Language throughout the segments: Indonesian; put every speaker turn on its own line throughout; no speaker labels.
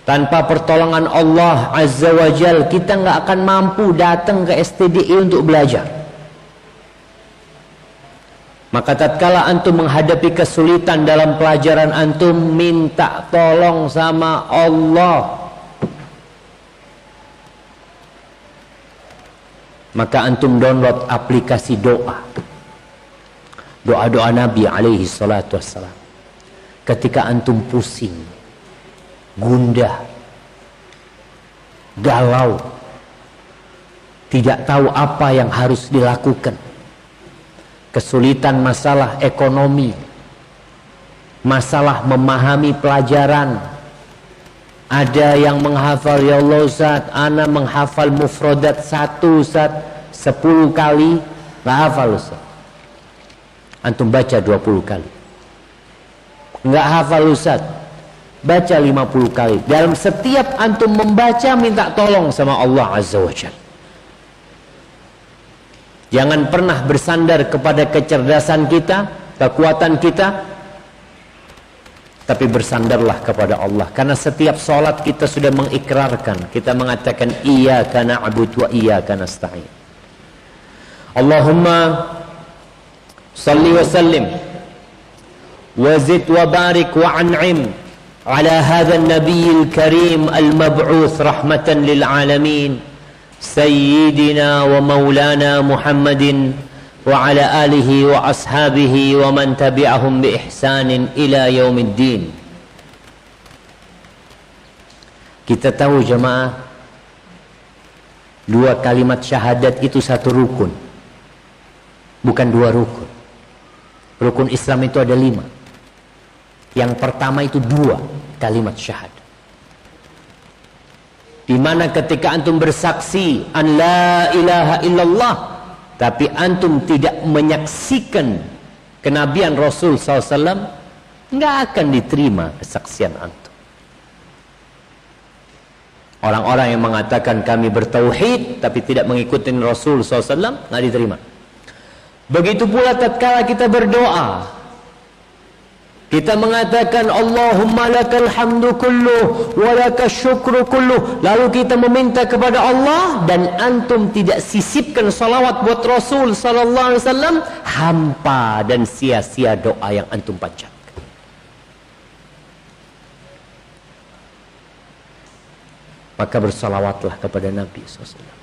Tanpa pertolongan Allah Azza wa Jal, kita nggak akan mampu datang ke STDI untuk belajar. Maka tatkala antum menghadapi kesulitan dalam pelajaran antum, minta tolong sama Allah. Maka antum download aplikasi doa. Doa-doa Nabi alaihi salatu wassalam. Ketika antum pusing, gundah, galau, tidak tahu apa yang harus dilakukan, kesulitan masalah ekonomi, masalah memahami pelajaran, ada yang menghafal, ya Allah Ustaz, ana menghafal mufradat 1 Ustaz 10 kali, nggak hafal Ustaz. Antum baca 20 kali. Nggak hafal Ustaz, baca 50 kali. Dalam setiap antum membaca, minta tolong sama Allah Azza wa Jalla. Jangan pernah bersandar kepada kecerdasan kita, kekuatan kita, tapi bersandarlah kepada Allah. Karena setiap sholat kita sudah mengikrarkan, kita mengatakan iyyaka na'budu wa iyyaka nasta'in. Allahumma salli wa sallim wa zid wa barik wa an'im ala hadha an-nabiyil karim al-mab'uth rahmatan lil alamin sayyidina wa maulana Muhammadin wa ala alihi wa ashabihi wa man tabi'ahum bi ihsanin ila yaumiddin. Kita tahu jemaah, 2 kalimat syahadat itu 1 rukun, bukan 2 rukun. Rukun Islam itu ada 5. Yang pertama itu 2 kalimat syahadat, di mana ketika antum bersaksi an la ilaha illallah, tapi antum tidak menyaksikan kenabian Rasul SAW, nggak akan diterima kesaksian antum. Orang-orang yang mengatakan kami bertauhid tapi tidak mengikuti Rasul SAW, nggak diterima. Begitu pula tatkala kita berdoa, kita mengatakan Allahumma lakal hamdu kulluh wa lakas syukru kulluh, lalu kita meminta kepada Allah dan antum tidak sisipkan salawat buat Rasul sallallahu alaihi wasallam, hampa dan sia-sia doa yang antum panjatkan. Maka bersalawatlah kepada Nabi SAW.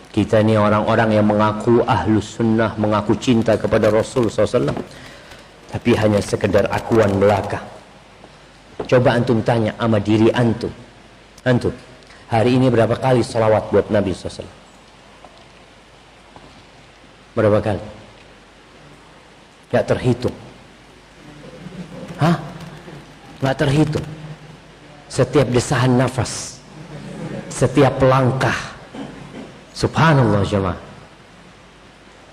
Kita ini orang-orang yang mengaku ahlus sunnah, mengaku cinta kepada Rasul SAW, tapi hanya sekedar akuan belaka. Coba antum tanya sama diri antum, antum hari ini berapa kali salawat buat Nabi SAW? Berapa kali? Gak terhitung. Hah? Gak terhitung. Setiap desahan nafas, setiap langkah. Subhanallah jemaah.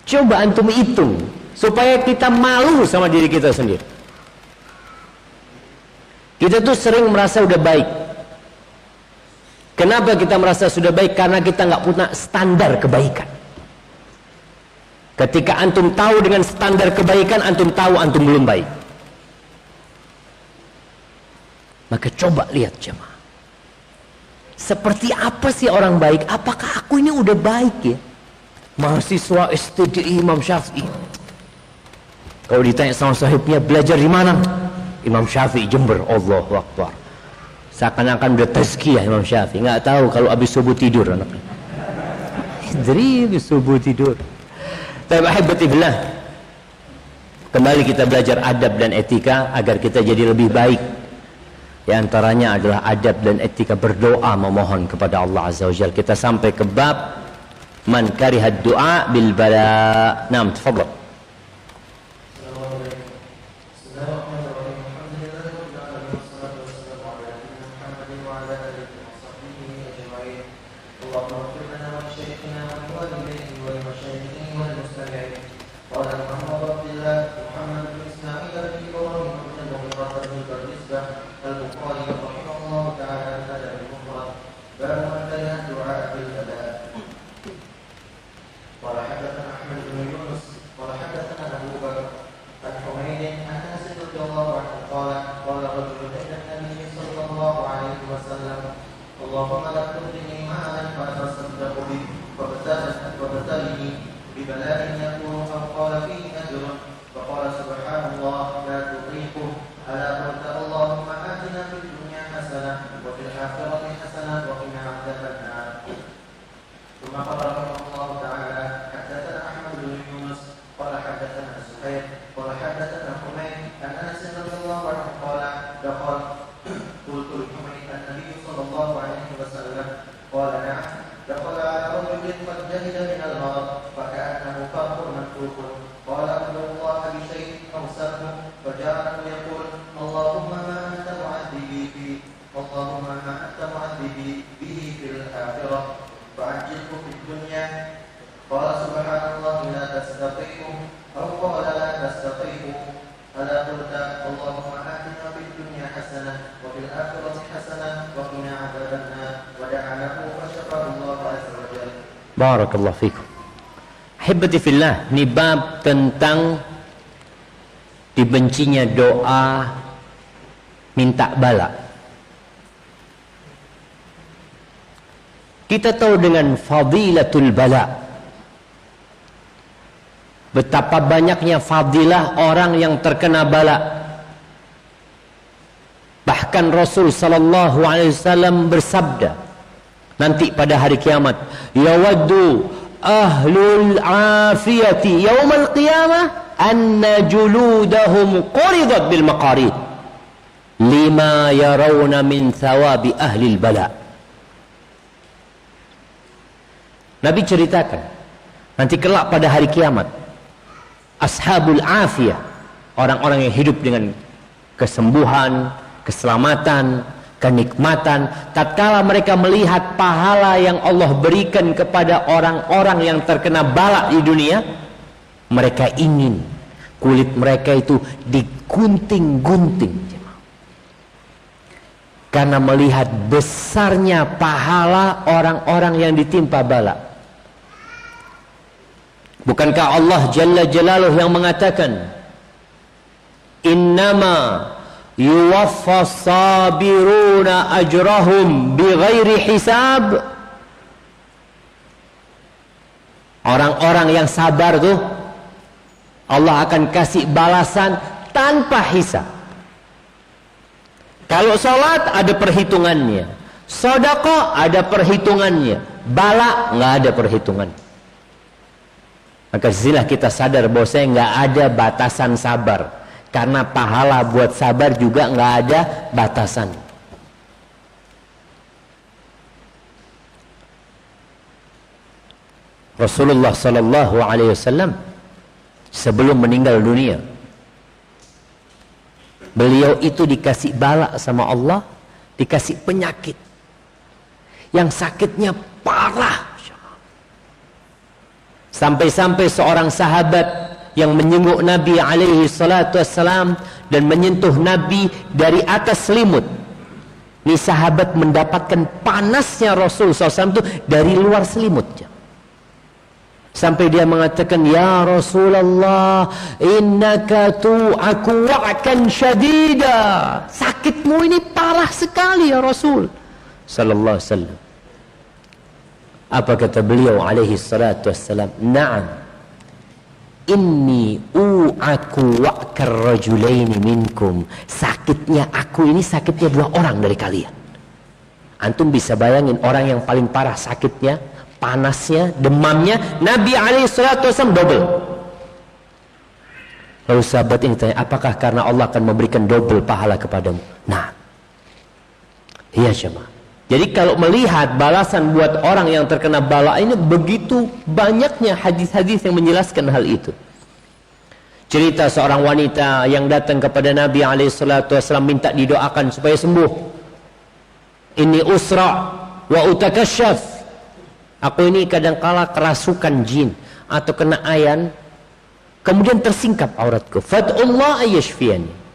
Coba antum hitung, supaya kita malu sama diri kita sendiri. Kita tuh sering merasa udah baik. Kenapa kita merasa sudah baik? Karena kita nggak punya standar kebaikan. Ketika antum tahu dengan standar kebaikan, antum tahu antum belum baik. Maka coba lihat jemaah, seperti apa sih orang baik? Apakah aku ini udah baik ya? Mahasiswa STDI Imam Syafi'i, kalau ditanya sama sahibnya belajar di mana, Imam Syafi'i Jember, Allahu Akbar. Seakan-akan udah tazkiyah Imam Syafi'i, nggak tahu kalau habis subuh tidur anaknya. Jadi habis subuh tidur. Tapi ahibbatillah, kembali kita belajar adab dan etika agar kita jadi lebih baik. Di antaranya adalah adab dan etika berdoa, memohon kepada Allah Azza wa Jalla. Kita sampai ke bab man karihad du'a bil bala. Naam, tafadhal.
قال رجل إلى النبي صلى الله اللهم لا تؤتني مالا فأتصدق به وابتلني ببلاء يكون أو قال فيه أجر فقال سبحان الله لا تطيقه ألا قلت اللهم آتنا في الدنيا حسنة وفي الآخرة حسنة وقنا عذاب النار. ثم قال رحمه الله تعالى حدثنا أحمد بن يونس قال حدثنا زهير قال حدثنا حميد عن أنس رضي الله عنه قال دخل قلت لحميد النبي صلى الله عليه وسلم قال نعم دخل على رجل قد جهل من المرض فكأنه فرق منفوخ قال ادعو الله بشيء أو سره فجاءه يقول اللهم ما أنت معذبي فيه اللهم ما أنت معذبي به في الآخرة فعجله في الدنيا قال سبحان الله لا تستطيعه أو قال لا تستطيعه ألا قلت اللهم آتنا في الدنيا حسنة وفي الآخرة حسنة وقنا عذاب النار ودعا له فشفاه الله عز وجل.
Barakallahu fikum. Ahibati fillah, ini bab tentang dibencinya doa minta bala. Kita tahu dengan fadilatul bala, betapa banyaknya fadilah orang yang terkena bala. Bahkan Rasul sallallahu alaihi wasallam bersabda nanti pada hari kiamat, yawaddu ahlul afiyati yaumal qiyamah anna juludahum quridat bil maqarid lima yarawna min thawabi ahlil bala. Nabi ceritakan nanti kelak pada hari kiamat ashabul afiyah, orang-orang yang hidup dengan kesembuhan, keselamatan, kenikmatan, tatkala mereka melihat pahala yang Allah berikan kepada orang-orang yang terkena bala di dunia, mereka ingin kulit mereka itu digunting-gunting karena melihat besarnya pahala orang-orang yang ditimpa bala. Bukankah Allah Jalla Jalaluh yang mengatakan innama yuwaffas sabiruna ajrahum bighairi hisab. Orang-orang yang sabar tuh Allah akan kasih balasan tanpa hisab. Kalau sholat ada perhitungannya, sedekah ada perhitungannya, bala nggak ada perhitungan. Maka silah kita sadar bahwa saya nggak ada batasan sabar, karena pahala buat sabar juga nggak ada batasan. Rasulullah Sallallahu Alaihi Wasallam sebelum meninggal dunia, beliau itu dikasih bala sama Allah, dikasih penyakit yang sakitnya parah. Sampai-sampai seorang sahabat yang menjenguk Nabi alaihi salatu wassalam dan menyentuh Nabi dari atas selimut. Ini sahabat mendapatkan panasnya Rasul SAW itu dari luar selimut. Sampai dia mengatakan, ya Rasulullah, innaka tu'aku wa'kan syadida. Sakitmu ini parah sekali ya Rasul sallallahu alaihi wasallam. Apa kata beliau alaihi salatu wassalam? Na'am, inni u'aku wa'kar rajulaini minkum. Sakitnya aku ini sakitnya dua orang dari kalian. Antum bisa bayangin orang yang paling parah sakitnya, panasnya, demamnya, Nabi alaihi salatu wassalam double. Lalu sahabat ini tanya, apakah karena Allah akan memberikan double pahala kepadamu? Nah, iya jemaah. Jadi kalau melihat balasan buat orang yang terkena bala ini, begitu banyaknya hadis-hadis yang menjelaskan hal itu. Cerita seorang wanita yang datang kepada Nabi SAW minta didoakan supaya sembuh. Ini usra wa utakasyaf. Aku ini kadangkala kerasukan jin atau kena ayan, kemudian tersingkap auratku. Fad'ullah ayyashfiyani.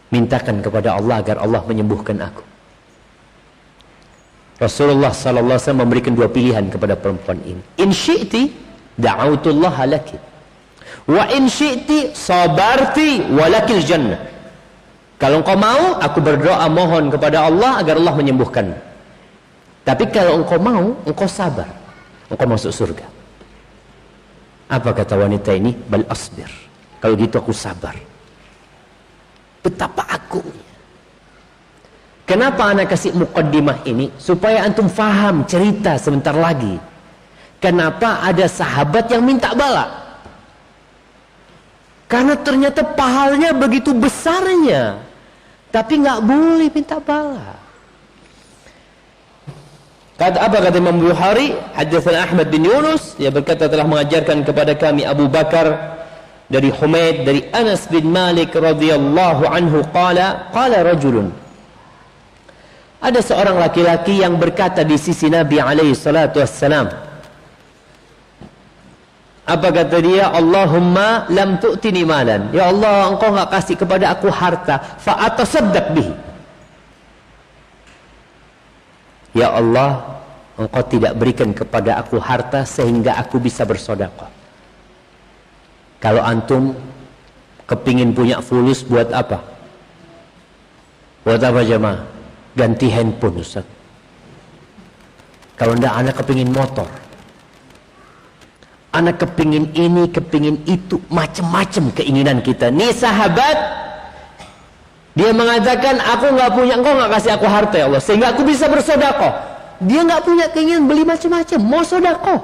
Mintakan kepada Allah agar Allah menyembuhkan aku. Rasulullah sallallahu alaihi wasallam memberikan dua pilihan kepada perempuan ini. In syi'ti da'autullah laki, wa in syi'ti sabarti walakil jannah. Kalau engkau mau, aku berdoa mohon kepada Allah agar Allah menyembuhkanmu. Tapi kalau engkau mau, engkau sabar, engkau masuk surga. Apa kata wanita ini? Bal asbir. Kalau gitu aku sabar. Betapa agungnya. Kenapa anak kasih muqaddimah ini? Supaya antum faham cerita sebentar lagi. Kenapa ada sahabat yang minta bala? Karena ternyata pahalanya begitu besarnya. Tapi nggak boleh minta bala. Kata apa kata Imam Bukhari? Haddatsana Ahmad bin Yunus, dia berkata telah mengajarkan kepada kami Abu Bakar dari Humaid dari Anas bin Malik radhiyallahu anhu qala rajulun. Ada seorang laki-laki yang berkata di sisi Nabi alaihi salatu wassalam. Apa kata dia? Allahumma lam tu'tini malan. Ya Allah, engkau enggak kasih kepada aku harta, fa atasaddaq bihi. Ya Allah, engkau tidak berikan kepada aku harta sehingga aku bisa bersedekah. Kalau antum kepingin punya fulus buat apa? Buat apa jemaah? Ganti handphone, Ustaz. Kalau enggak anak kepingin motor. Anak kepingin ini, kepingin itu, macam-macam keinginan kita. Nih sahabat, dia mengatakan, aku nggak punya, engkau nggak kasih aku harta ya Allah, sehingga aku bisa bersedekah. Dia nggak punya keinginan beli macam-macam, mau sedekah.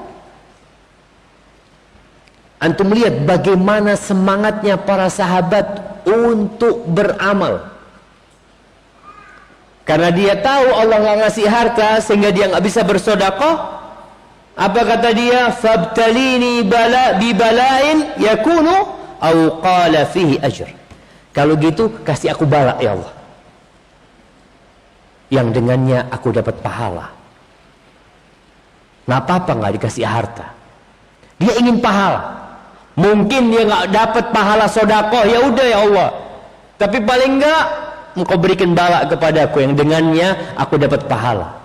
Antum lihat bagaimana semangatnya para sahabat untuk beramal. Karena dia tahu Allah nggak ngasih harta, sehingga dia nggak bisa bersedekah. Apa kata dia? Fabtalini bi bala'in yakunu au qala fihi ajr. Kalau gitu kasih aku bala ya Allah, yang dengannya aku dapat pahala. Nggak apa-apa nggak dikasih harta, dia ingin pahala. Mungkin dia nggak dapat pahala sedekah, ya udah ya Allah, tapi paling enggak engkau berikan bala kepadaku yang dengannya aku dapat pahala.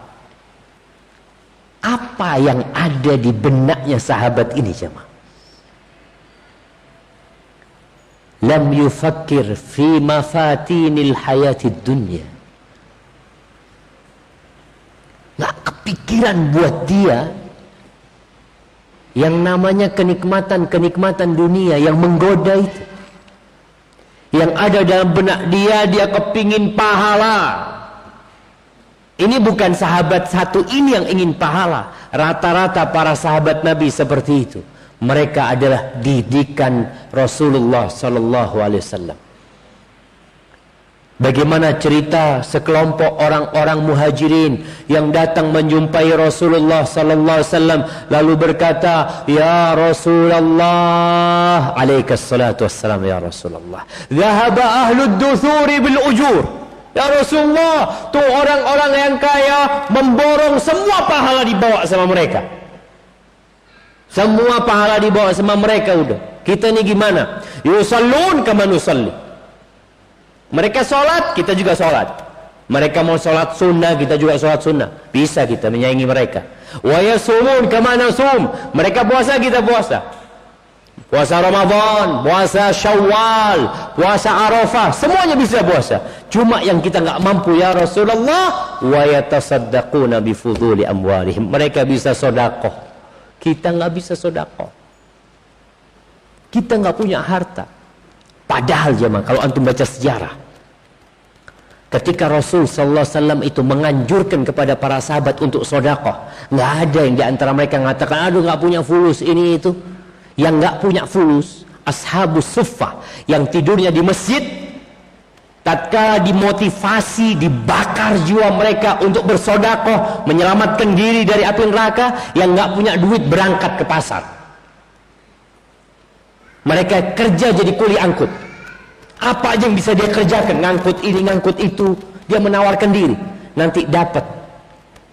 Apa yang ada di benaknya sahabat ini jemaah? Lam yufakkir fi mafatinil hayatid dunya. Nggak kepikiran buat dia yang namanya kenikmatan-kenikmatan dunia yang menggoda itu. Yang ada dalam benak dia kepingin pahala. Ini bukan sahabat satu ini yang ingin pahala. Rata-rata para sahabat Nabi seperti itu. Mereka adalah didikan Rasulullah sallallahu alaihi wasallam. Bagaimana cerita sekelompok orang-orang muhajirin yang datang menjumpai Rasulullah sallallahu alaihi wasallam lalu berkata, "Ya Rasulullah, alaikas salatu wassalam ya Rasulullah. Dhahaba ahlud duthuri bil ujur." Ya Rasulullah, tuh orang-orang yang kaya memborong semua pahala dibawa sama mereka. Semua pahala dibawa sama mereka udah. Kita ini gimana? Yusallun kama nusalli. Mereka sholat, kita juga sholat. Mereka mau sholat sunnah, kita juga sholat sunnah. Bisa kita menyaingi mereka. Wa yasumun kama nasum. Mereka puasa, kita puasa. Puasa Ramadan, puasa Syawal, puasa Arafah, semuanya bisa puasa. Cuma yang kita nggak mampu ya Rasulullah, wa yatasaddaquna bi fuduli amwalihim. Mereka bisa sedekah, kita nggak bisa sedekah. Kita nggak punya harta. Padahal jemaah, kalau antum baca sejarah, ketika Rasul sallallahu alaihi wasallam itu menganjurkan kepada para sahabat untuk sedekah, nggak ada yang di antara mereka mengatakan, aduh nggak punya fulus ini itu. Yang nggak punya fulus, ashabus suffah yang tidurnya di masjid, tatkala dimotivasi, dibakar jiwa mereka untuk bersedekah, menyelamatkan diri dari api neraka, yang nggak punya duit berangkat ke pasar. Mereka kerja jadi kuli angkut. Apa aja yang bisa dia kerjakan, ngangkut ini, ngangkut itu, dia menawarkan diri. Nanti dapat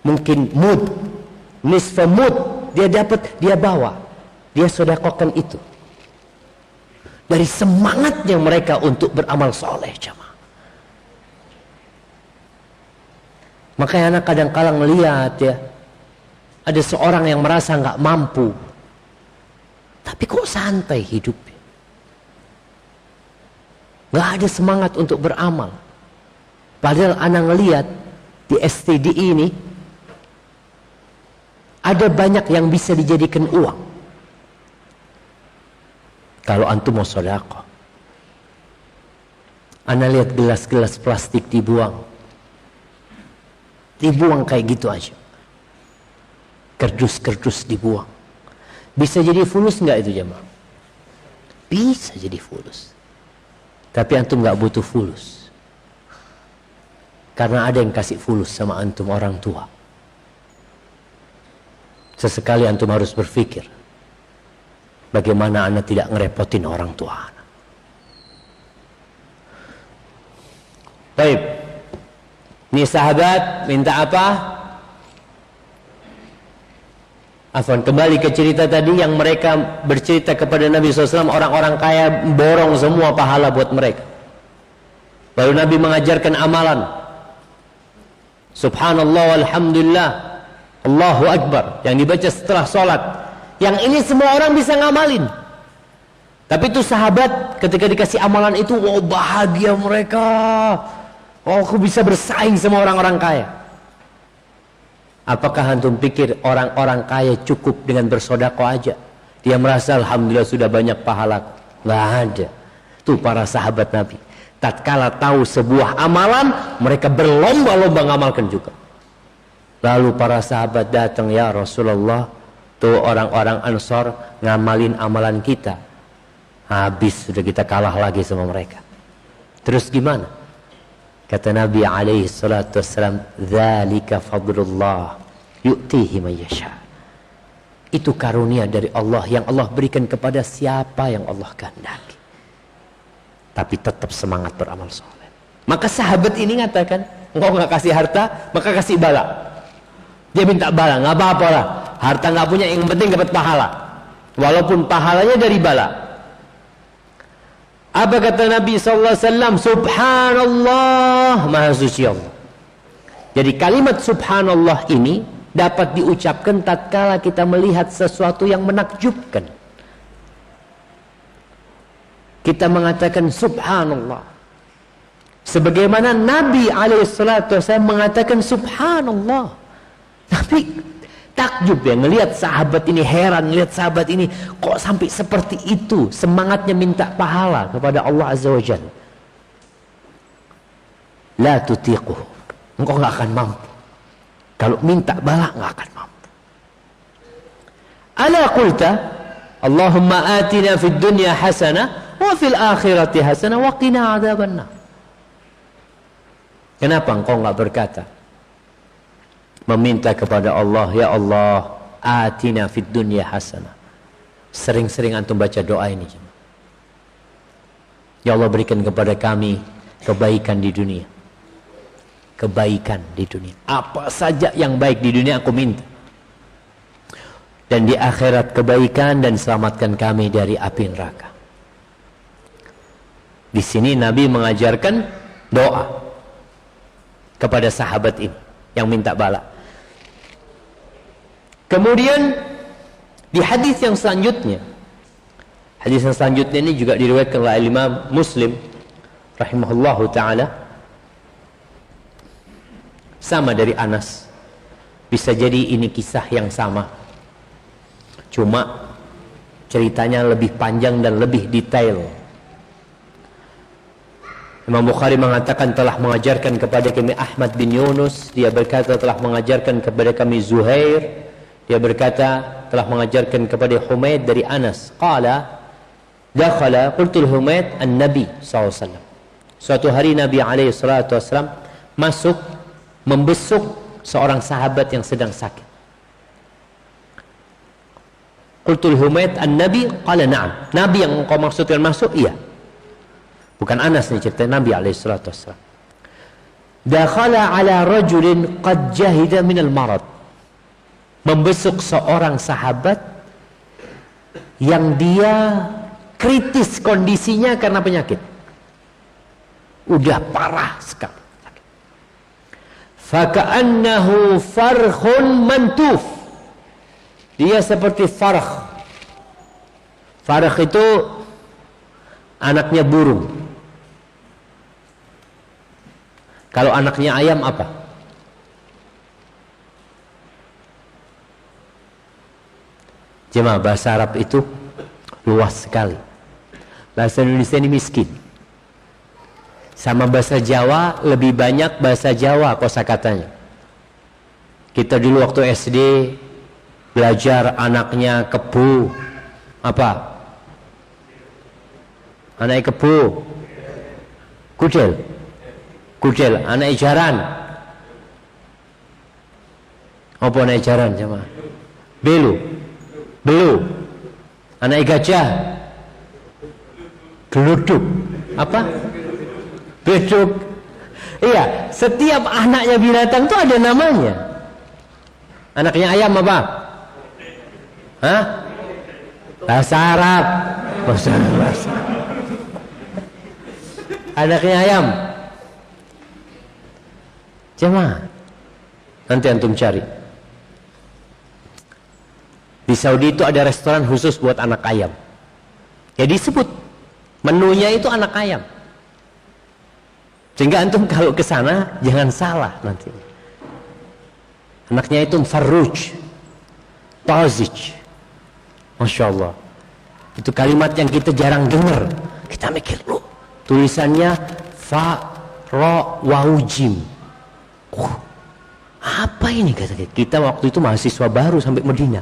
mungkin mud, nisfa mud, dia dapat, dia bawa. Dia sedekahkan itu. Dari semangatnya mereka untuk beramal soleh jemaah. Makanya anak kadang-kala ngelihat ya, ada seorang yang merasa nggak mampu, tapi kok santai hidupnya, nggak ada semangat untuk beramal. Padahal anak ngelihat di STDI ini ada banyak yang bisa dijadikan uang. Kalau antum mau sedekah, anak lihat gelas-gelas plastik dibuang kayak gitu aja. Kerdus-kerdus dibuang. Bisa jadi fulus nggak itu jemaah? Bisa jadi fulus. Tapi antum nggak butuh fulus. Karena ada yang kasih fulus sama antum, orang tua. Sesekali antum harus berpikir, bagaimana anak tidak ngerepotin orang tua anak. Baik. Ini sahabat minta apa? Afwan, kembali ke cerita tadi yang mereka bercerita kepada Nabi SAW, orang-orang kaya borong semua pahala buat mereka. Lalu Nabi mengajarkan amalan. Subhanallah walhamdulillah, Allahu Akbar, yang dibaca setelah sholat. Yang ini semua orang bisa ngamalin. Tapi itu sahabat ketika dikasih amalan itu, wow, bahagia mereka. Oh, aku bisa bersaing sama orang-orang kaya. Apakah antum pikir orang-orang kaya cukup dengan bersedekah aja? Dia merasa alhamdulillah sudah banyak pahala? Nggak ada. Itu para sahabat Nabi. Tatkala tahu sebuah amalan, mereka berlomba-lomba ngamalkan juga. Lalu para sahabat datang, ya Rasulullah, tuh orang-orang Ansor ngamalin amalan kita. Habis sudah kita kalah lagi sama mereka. Terus gimana? Kata Nabi alaihi salatu wassalam, dzalika fadlullah yu'tihi man yasha. Itu karunia dari Allah yang Allah berikan kepada siapa yang Allah kehendaki. Tapi tetap semangat beramal soleh. Maka sahabat ini ngatakan, engkau nggak kasih harta, maka kasih bala. Dia minta bala, nggak apa-apa lah. Harta nggak punya, yang penting dapat pahala. Walaupun pahalanya dari bala. Apa kata Nabi SAW? Subhanallah, maha suci Allah. Jadi kalimat subhanallah ini dapat diucapkan tatkala kita melihat sesuatu yang menakjubkan. Kita mengatakan subhanallah. Sebagaimana Nabi SAW mengatakan subhanallah. Tapi takjub ya, ngelihat sahabat ini, heran ngelihat sahabat ini kok sampai seperti itu semangatnya minta pahala kepada Allah Azza wa Jalla. La tutiquh, engkau nggak akan mampu. Kalau minta bala nggak akan mampu. Ala qulta Allahumma atina fid dunya hasanah wa fil akhirati hasanah wa qina adzabannar. Kenapa engkau nggak berkata, meminta kepada Allah, ya Allah, atina fid dunya hasanah. Sering-sering antum baca doa ini. Ya Allah, berikan kepada kami kebaikan di dunia. Kebaikan di dunia. Apa saja yang baik di dunia aku minta. Dan di akhirat kebaikan, dan selamatkan kami dari api neraka. Di sini Nabi mengajarkan doa kepada sahabat ini yang minta bala. Kemudian di hadis yang selanjutnya ini juga diriwayatkan oleh Imam Muslim rahimahullahu taala, sama dari Anas. Bisa jadi ini kisah yang sama, cuma ceritanya lebih panjang dan lebih detail. Imam Bukhari mengatakan telah mengajarkan kepada kami Ahmad bin Yunus. Dia berkata telah mengajarkan kepada kami Zuhair. Dia berkata telah mengajarkan kepada Humaid dari Anas. Qala dakhala qultu Humaid an-Nabi SAW. Suatu hari Nabi SAW masuk membesuk seorang sahabat yang sedang sakit. Qultu Humaid an-Nabi qala na'am. Nabi yang engkau maksudkan masuk? Iya. Bukan Anas nih, cerita Nabi SAW. Dakhala ala rajulin qad jahida minal marad. Membesuk seorang sahabat yang dia kritis kondisinya karena penyakit. Udah parah sekali. Faka'annahu farkhun mantuf. Dia seperti farkh. Farkh itu anaknya burung. Kalau anaknya ayam apa? Jemaah, bahasa Arab itu luas sekali. Bahasa Indonesia ini miskin. Sama bahasa Jawa lebih banyak bahasa Jawa kosakatanya. Kita dulu waktu SD belajar anaknya kebo. Apa? Anaknya kebo. Kudel. Kudel, anaknya jaran. Apa anaknya jaran jemaah? Belu. Belu. Anaknya gajah. Geluduk. Apa? Beduk. Iya, setiap anaknya binatang itu ada namanya. Anaknya ayam apa? Hah? Bahasa Arab. Bahasa Arab. Anaknya ayam. Jemaah, nanti antum cari. Di Saudi itu ada restoran khusus buat anak ayam. Jadi disebut menunya itu anak ayam. Sehingga antum kalau ke sana jangan salah nanti. Anaknya itu Farruj, Tazij. Masya Allah. Itu kalimat yang kita jarang dengar. Kita mikir loh, tulisannya Fa, Ro, Waw, Jim. Apa ini kata kita waktu itu mahasiswa baru sampai Medina.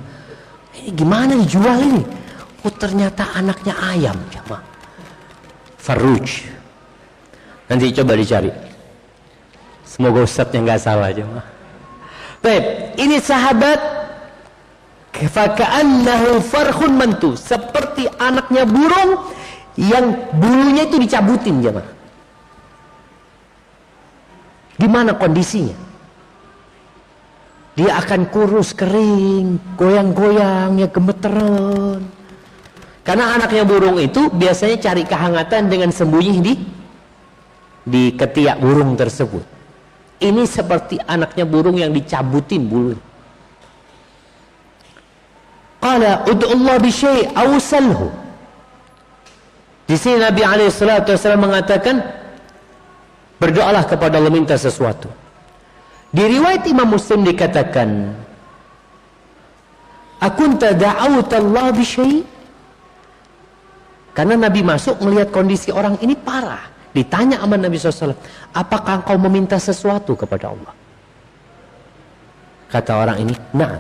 Ini gimana dijual ini? Oh ternyata anaknya ayam, jemaah. Farruj. Nanti coba dicari. Semoga ustadznya nggak salah, jemaah. Baik, ini sahabat faka'annahu farkhun mantu, seperti anaknya burung yang bulunya itu dicabutin, jemaah. Gimana kondisinya? Dia akan kurus, kering, goyang-goyang, ya gemeteran. Karena anaknya burung itu biasanya cari kehangatan dengan sembunyi di ketiak burung tersebut. Ini seperti anaknya burung yang dicabutin bulu. Qala ud'ullah bi syai' aw salhu. Di sini Nabi alaihi salatu wasallam mengatakan, berdoalah kepada Allah, minta sesuatu. Di riwayat Imam Muslim dikatakan, akunta da'awta Allah bi syai'. Karena Nabi masuk melihat kondisi orang ini parah. Ditanya sama Nabi SAW, apakah engkau meminta sesuatu kepada Allah? Kata orang ini, nah,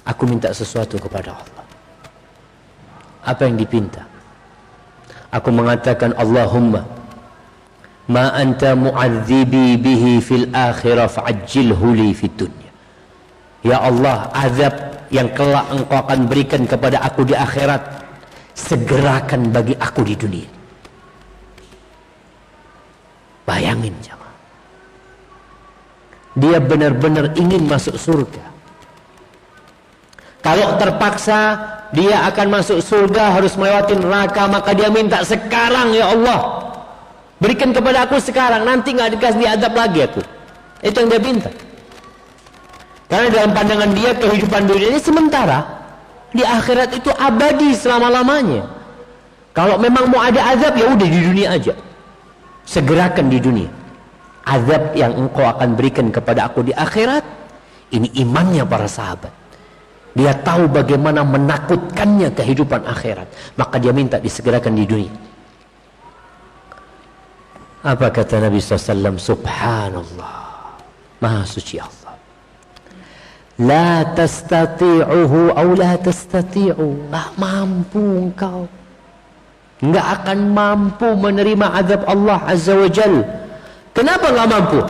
aku minta sesuatu kepada Allah. Apa yang dipinta? Aku mengatakan, Allahumma ma anta mu'adzibi bihi fil akhirah fa'ajjilhu li fid dunya. Ya Allah, azab yang kelak engkau akan berikan kepada aku di akhirat, segerakan bagi aku di dunia. Bayangin jemaah, dia benar-benar ingin masuk surga. Kalau terpaksa dia akan masuk surga harus melewati neraka, maka dia minta sekarang, ya Allah, berikan kepada aku sekarang, nanti nggak dikasih diadab lagi aku. Itu yang dia minta. Karena dalam pandangan dia kehidupan dunia ini sementara, di akhirat itu abadi selama-lamanya. Kalau memang mau ada azab, ya udah di dunia aja. Segerakan di dunia. Azab yang engkau akan berikan kepada aku di akhirat. Ini imannya para sahabat. Dia tahu bagaimana menakutkannya kehidupan akhirat, maka dia minta disegerakan di dunia. Apa kata Nabi SAW? Subhanallah, Maha suci Allah. La tastati'uhu aw la tastati'u. Nggak mampu engkau, nggak akan mampu menerima azab Allah Azza wa Jal. Kenapa nggak mampu?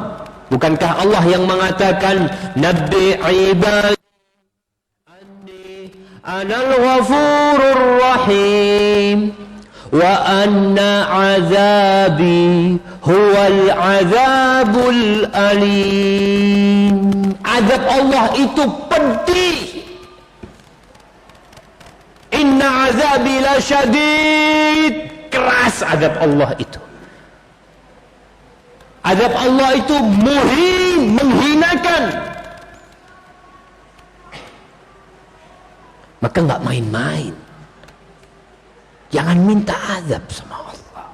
Bukankah Allah yang mengatakan, Nabbi ibadi anni anal ghafurur rahim wa anna azabi huwal azabul alim. Azab Allah itu pedih. Inna azabi la syadid. Keras azab Allah itu. Azab Allah itu muhin, menghinakan. Maka nggak main-main. Jangan minta azab sama Allah.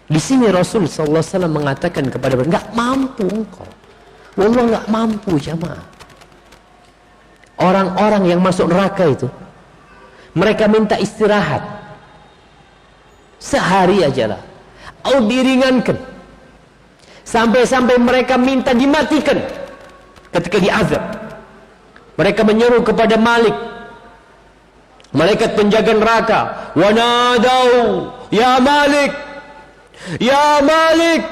Di sini Rasul sallallahu alaihi wasallam mengatakan kepada mereka, enggak mampu engkau. Wallah enggak mampu jamaah. Orang-orang yang masuk neraka itu, mereka minta istirahat sehari aja lah, atau diringankan, sampai-sampai mereka minta dimatikan ketika diazab. Mereka menyeru kepada Malik, malaikat penjaga neraka, wa nadau ya Malik, ya Malik,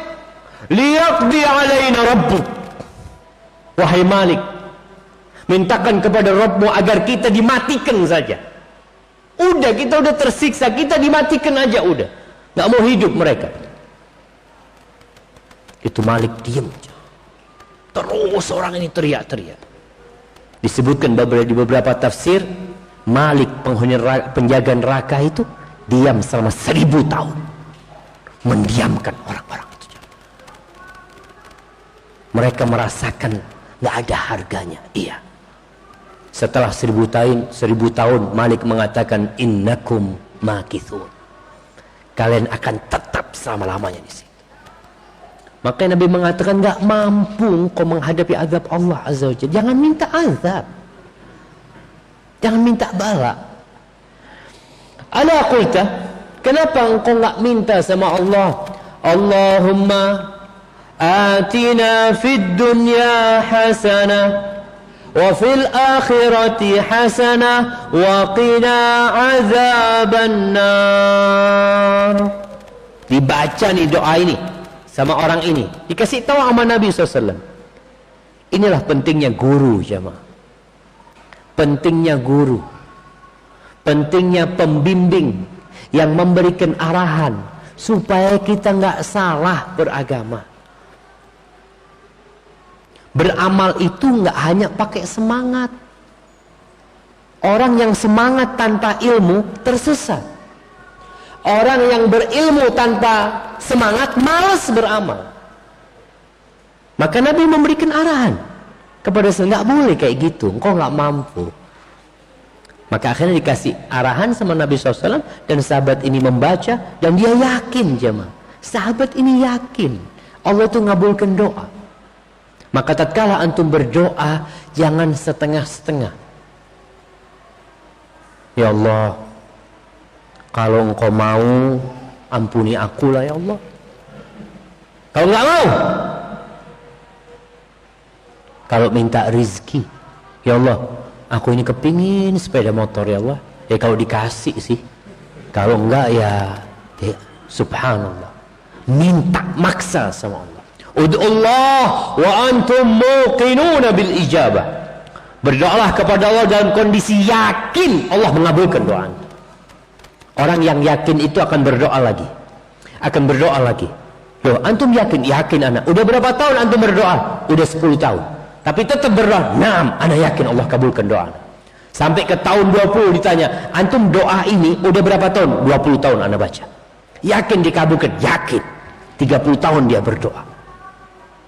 liyaqdi alaina rabbuk. Wahai Malik, mintakan kepada Rabbmu agar kita dimatikan saja. Udah, kita udah tersiksa, kita dimatikan aja udah. Gak mau hidup mereka. Itu Malik diam. Terus orang ini teriak-teriak. Disebutkan di beberapa tafsir, Malik penjaga neraka itu diam selama 1000 tahun. Mendiamkan orang-orang itu. Mereka merasakan gak ada harganya. Iya. Setelah 1000 tahun Malik mengatakan, innakum makithun, kalian akan tetap selama-lamanya di sini. Maka Nabi mengatakan, gak mampu kau menghadapi azab Allah Azza wa Jalla, jangan minta azab, jangan minta bala. Ala qulta, kenapa engkau gak minta sama Allah, Allahumma atina fid dunya hasanah wa fil akhirati hasanah wa qina azaban nar. Dibaca nih doa ini sama orang ini, dikasih tahu sama Nabi SAW. Inilah pentingnya guru jamaah, pentingnya guru, pentingnya pembimbing yang memberikan arahan supaya kita nggak salah beragama. Beramal itu nggak hanya pakai semangat. Orang yang semangat tanpa ilmu tersesat. Orang yang berilmu tanpa semangat malas beramal. Maka Nabi memberikan arahan kepada saya, nggak boleh kayak gitu, engkau nggak mampu. Maka akhirnya dikasih arahan sama Nabi SAW, dan sahabat ini membaca, dan dia yakin jemaah. Sahabat ini yakin Allah itu ngabulkan doa. Maka tatkala antum berdoa, jangan setengah-setengah. Ya Allah, kalau engkau mau, ampuni akulah ya Allah. Kalau nggak mau, kalau minta rizki, ya Allah, aku ini kepingin sepeda motor ya Allah. Ya kalau dikasih sih, kalau enggak ya subhanallah, minta maksa sama Allah. Ud'ullah wa antum muqinuna bil ijabah. Berdoalah kepada Allah dalam kondisi yakin Allah mengabulkan doa anda. Orang yang yakin itu akan berdoa lagi, akan berdoa lagi. Loh, antum yakin? Yakin anak. Udah berapa tahun antum berdoa? Udah 10 tahun. Tapi tetap berdoa. Naam, anak yakin Allah kabulkan doa anak. Sampai ke tahun 20 ditanya, antum doa ini udah berapa tahun? 20 tahun anak baca. Yakin dikabulkan? Yakin. 30 tahun dia berdoa.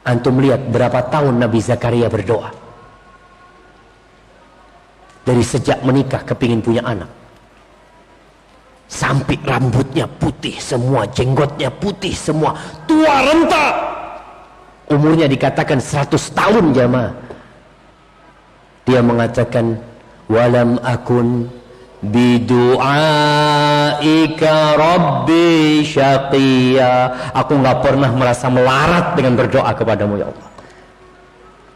Antum lihat berapa tahun Nabi Zakaria berdoa. Dari sejak menikah kepingin punya anak, sampai rambutnya putih semua, jenggotnya putih semua, tua renta, umurnya dikatakan 100 tahun jamaah. Dia mengatakan, walam akun bidu'aika rabbi syaqiya. Aku nggak pernah merasa melarat dengan berdoa kepadamu ya Allah.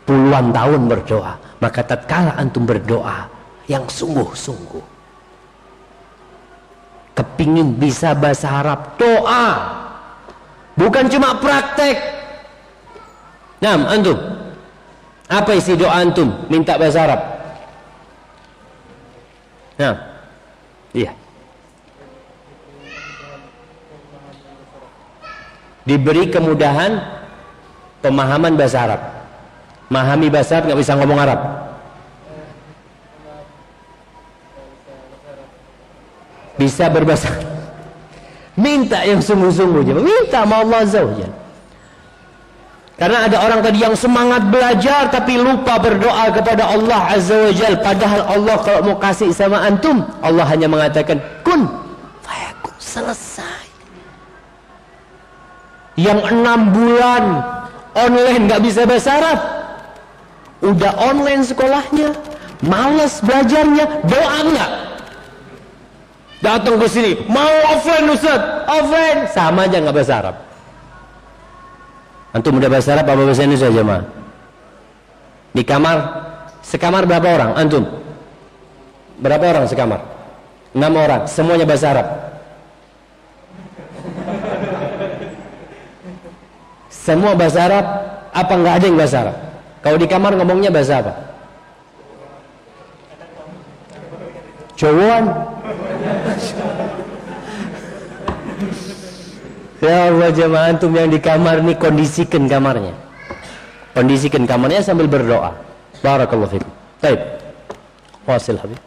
Puluhan tahun berdoa. Maka tatkala antum berdoa yang sungguh-sungguh, kepingin bisa bahasa Arab, doa, bukan cuma praktek. Nah, antum, apa isi doa antum minta bahasa Arab? Nah, iya, diberi kemudahan pemahaman bahasa Arab. Memahami bahasa Arab, nggak bisa ngomong Arab. Bisa berbahasa. Minta yang sungguh-sungguh, minta sama Allah Azza wa Jalla. Karena ada orang tadi yang semangat belajar tapi lupa berdoa kepada Allah Azza wa Jalla. Padahal Allah kalau mau kasih sama antum, Allah hanya mengatakan kun fayakun, selesai. yang 6 bulan online nggak bisa bahasa Arab, udah online sekolahnya, malas belajarnya, doa enggak? Datang ke sini, mau offline Ustaz, offline, sama aja nggak bahasa Arab. Antum udah bahasa Arab apa bahasa Indonesia jemaah? Di kamar, sekamar berapa orang? Antum? Berapa orang sekamar? 6 orang, semuanya bahasa Arab. Semua bahasa Arab, apa nggak ada yang bahasa Arab? Kalau di kamar ngomongnya bahasa apa? Cowokan. Ya Allah jemaah, antum yang di kamar nih kondisikan kamarnya. Kondisikan kamarnya sambil berdoa. Barakallahu fikum. Baik. Wasil Habib.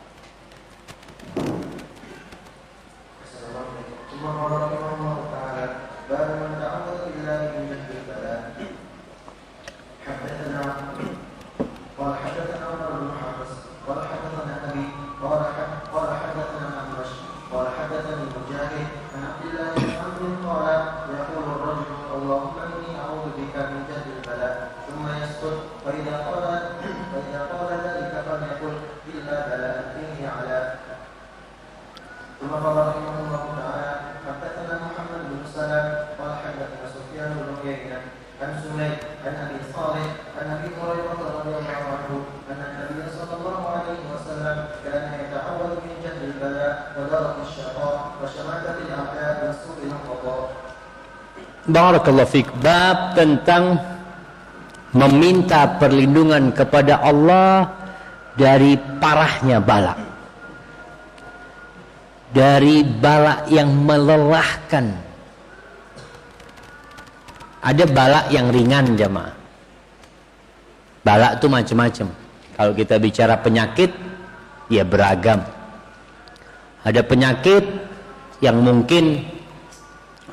Barakallahu fiik. Bab tentang meminta perlindungan kepada Allah dari parahnya bala, dari bala yang melelahkan. Ada bala yang ringan jemaah. Bala itu macam-macam. Kalau kita bicara penyakit, ya beragam. Ada penyakit yang mungkin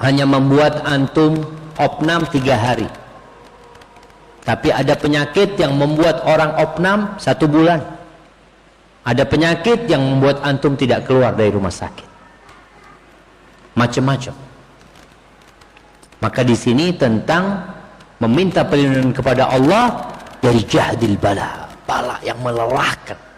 hanya membuat antum opnam 3 hari. Tapi ada penyakit yang membuat orang opnam 1 bulan. Ada penyakit yang membuat antum tidak keluar dari rumah sakit. Macam-macam. Maka di sini tentang meminta perlindungan kepada Allah dari jahdil bala, bala yang melelahkan.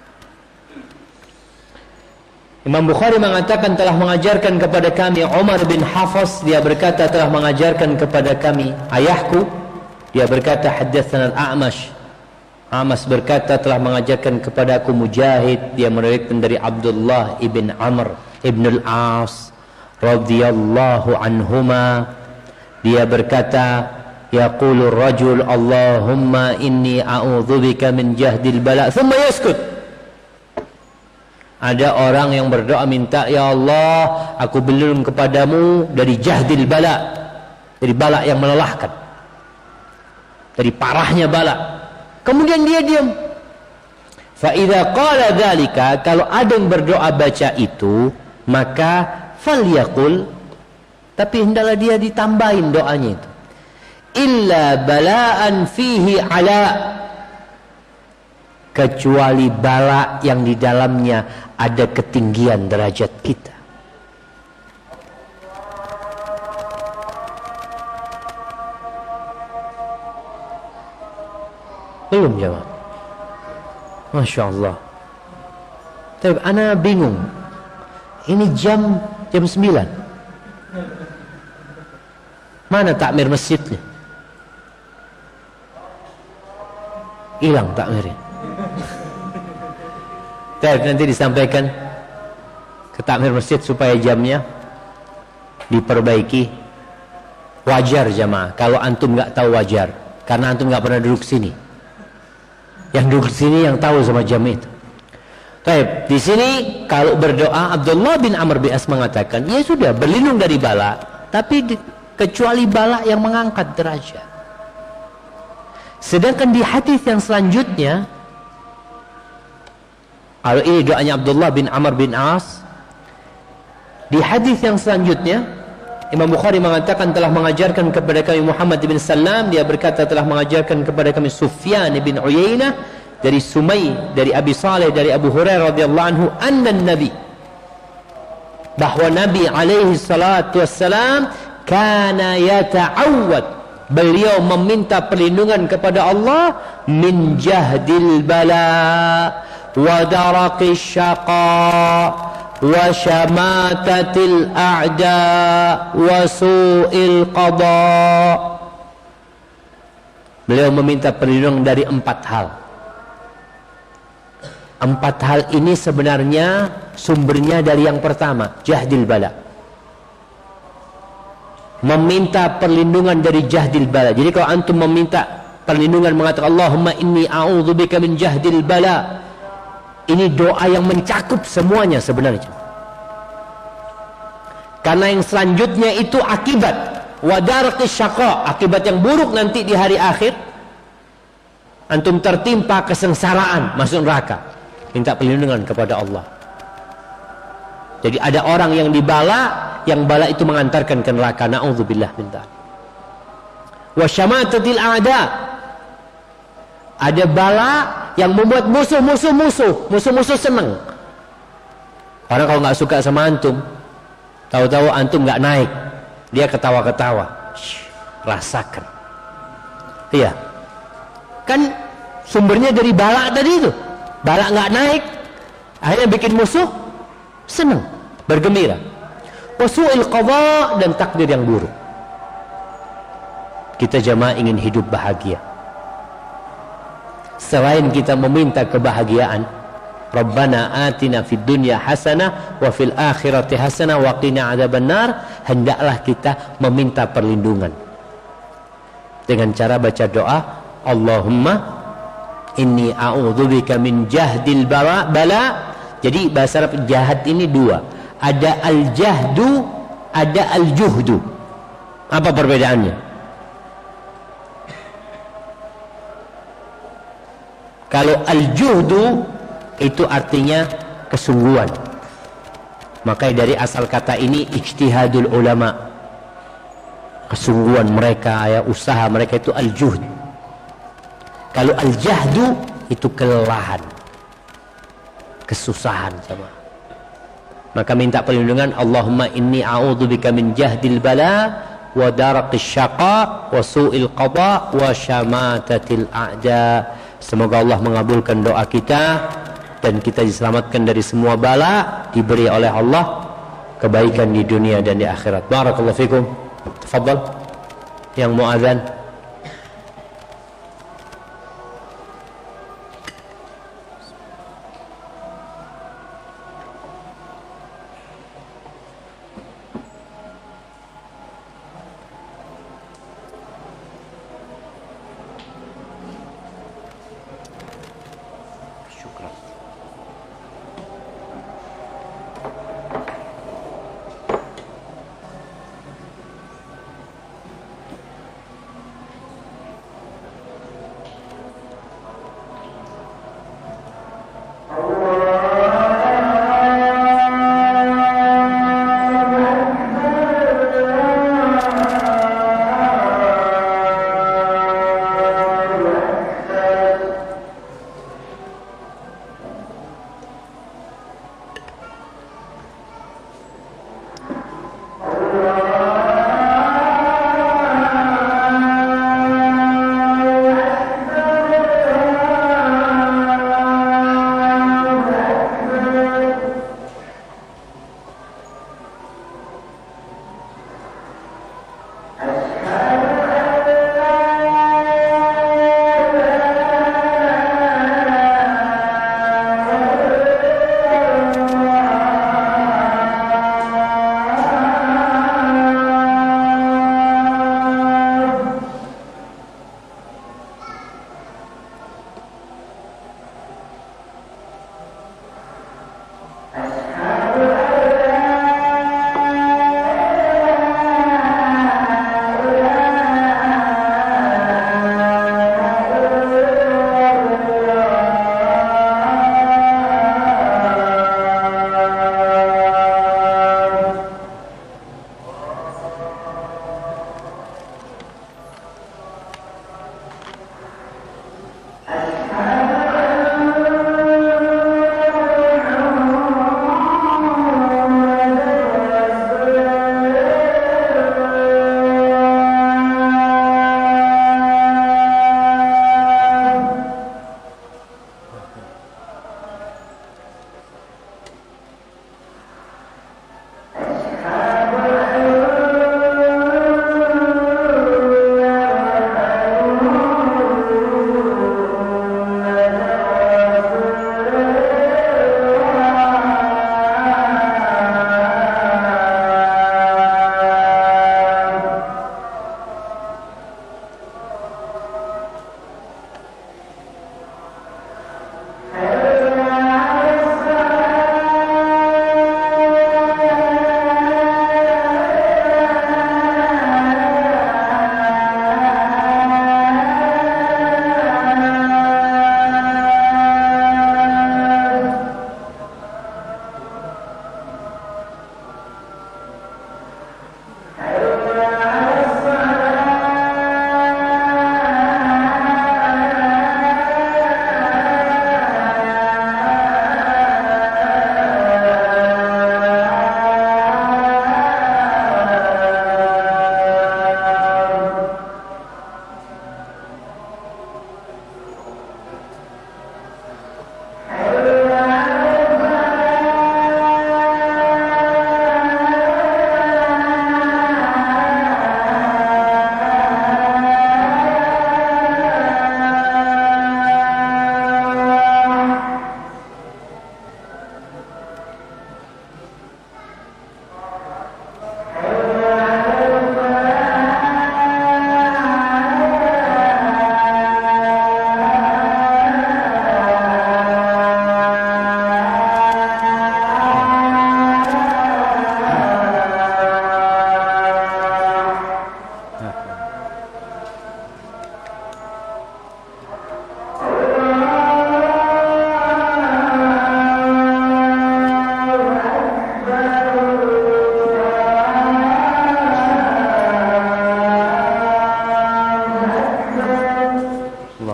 Imam Bukhari mengatakan telah mengajarkan kepada kami Umar bin Hafs, dia berkata telah mengajarkan kepada kami ayahku, dia berkata haddatsana al-A'mash, A'mash berkata telah mengajarkan kepada aku Mujahid, dia meriwayatkan dari Abdullah ibn Amr ibn al-As radhiyallahu anhuma, dia berkata yaqulu rajul Allahumma inni a'udzubika min jahdil bala thumma yaskut. Ada orang yang berdoa minta, ya Allah, aku berlindung kepadamu dari jahdil bala, dari bala yang melelahkan, dari parahnya bala. Kemudian dia diam. Fa idza qala dzalika, kalau ada yang berdoa baca itu, maka falyaqul, tapi hendaklah dia ditambahin doanya itu. Illa bala'an fihi ala, kecuali bala yang di dalamnya ada ketinggian derajat kita. Belum jawab. Masya Allah. Tapi ana bingung. Ini jam 9. Mana takmir masjidnya? Hilang takmirnya. Nanti disampaikan ke takmir masjid supaya jamnya diperbaiki. Wajar jamaah kalau antum nggak tahu, wajar karena antum nggak pernah duduk sini. Yang duduk sini yang tahu sama jam itu. Baik, di sini kalau berdoa Abdullah bin Amr bin As mengatakan, ya sudah berlindung dari bala, tapi kecuali bala yang mengangkat derajat. Sedangkan di hadis yang selanjutnya, kalau ini doanya Abdullah bin Amr bin As, di hadis yang selanjutnya Imam Bukhari mengatakan telah mengajarkan kepada kami Muhammad bin Salam, dia berkata telah mengajarkan kepada kami Sufyan bin Uyainah dari Sumay, dari Abi Saleh, dari Abu Hurairah radhiyallahu anhu, anna Nabi, bahwa Nabi alaihi salatu wassalam kana yata'awwad, beliau meminta perlindungan kepada Allah min jahdil bala wa daraqis syaqa wa syamatatil a'da wa su'il qada. Beliau meminta perlindungan dari 4 hal. 4 hal ini sebenarnya sumbernya dari yang pertama, jahdil bala. Meminta perlindungan dari jahdil bala. Jadi kalau antum meminta perlindungan mengatakan Allahumma inni a'udzubika min jahdil bala, ini doa yang mencakup semuanya sebenarnya. Karena yang selanjutnya itu akibat wadarqis syaqa, akibat yang buruk nanti di hari akhir, antum tertimpa kesengsaraan, masuk neraka. Minta perlindungan kepada Allah. Jadi ada orang yang dibala, yang bala itu mengantarkan ke neraka. Na'udzubillah min dzalik. Wa syamatatil a'da, ada bala yang membuat musuh-musuh senang. Orang kalau nggak suka sama antum, tahu-tahu antum nggak naik, dia ketawa-ketawa. Rasakan. Iya. Kan sumbernya dari bala tadi itu. Bala nggak naik, akhirnya bikin musuh senang, bergembira. Wasu'il qada, dan takdir yang buruk. Kita jamaah ingin hidup bahagia. Selain kita meminta kebahagiaan, Rabbana atina fid dunya hasanah wa fil akhirati hasanah wa qina adzabannar, hendaklah kita meminta perlindungan dengan cara baca doa Allahumma inni a'udzubika min jahdil bala. Jadi bahasa Arab jahat ini 2. Ada al-jahdu, ada al-juhdu. Apa perbedaannya? Kalau al-juhdu itu artinya kesungguhan. Makanya dari asal kata ini ijtihadul ulama. Kesungguhan mereka, ya, usaha mereka itu al-juhd. Kalau al-jahdu itu kelelahan, kesusahan sama. Maka minta perlindungan Allahumma inni a'udzubika min jahdil bala wa daraqis syaqa wa su'il qada wa syamatatil a'da. Semoga Allah mengabulkan doa kita dan kita diselamatkan dari semua bala, diberi oleh Allah kebaikan di dunia dan di akhirat. Barakallahu fikum. Tafadhal yang mau azan.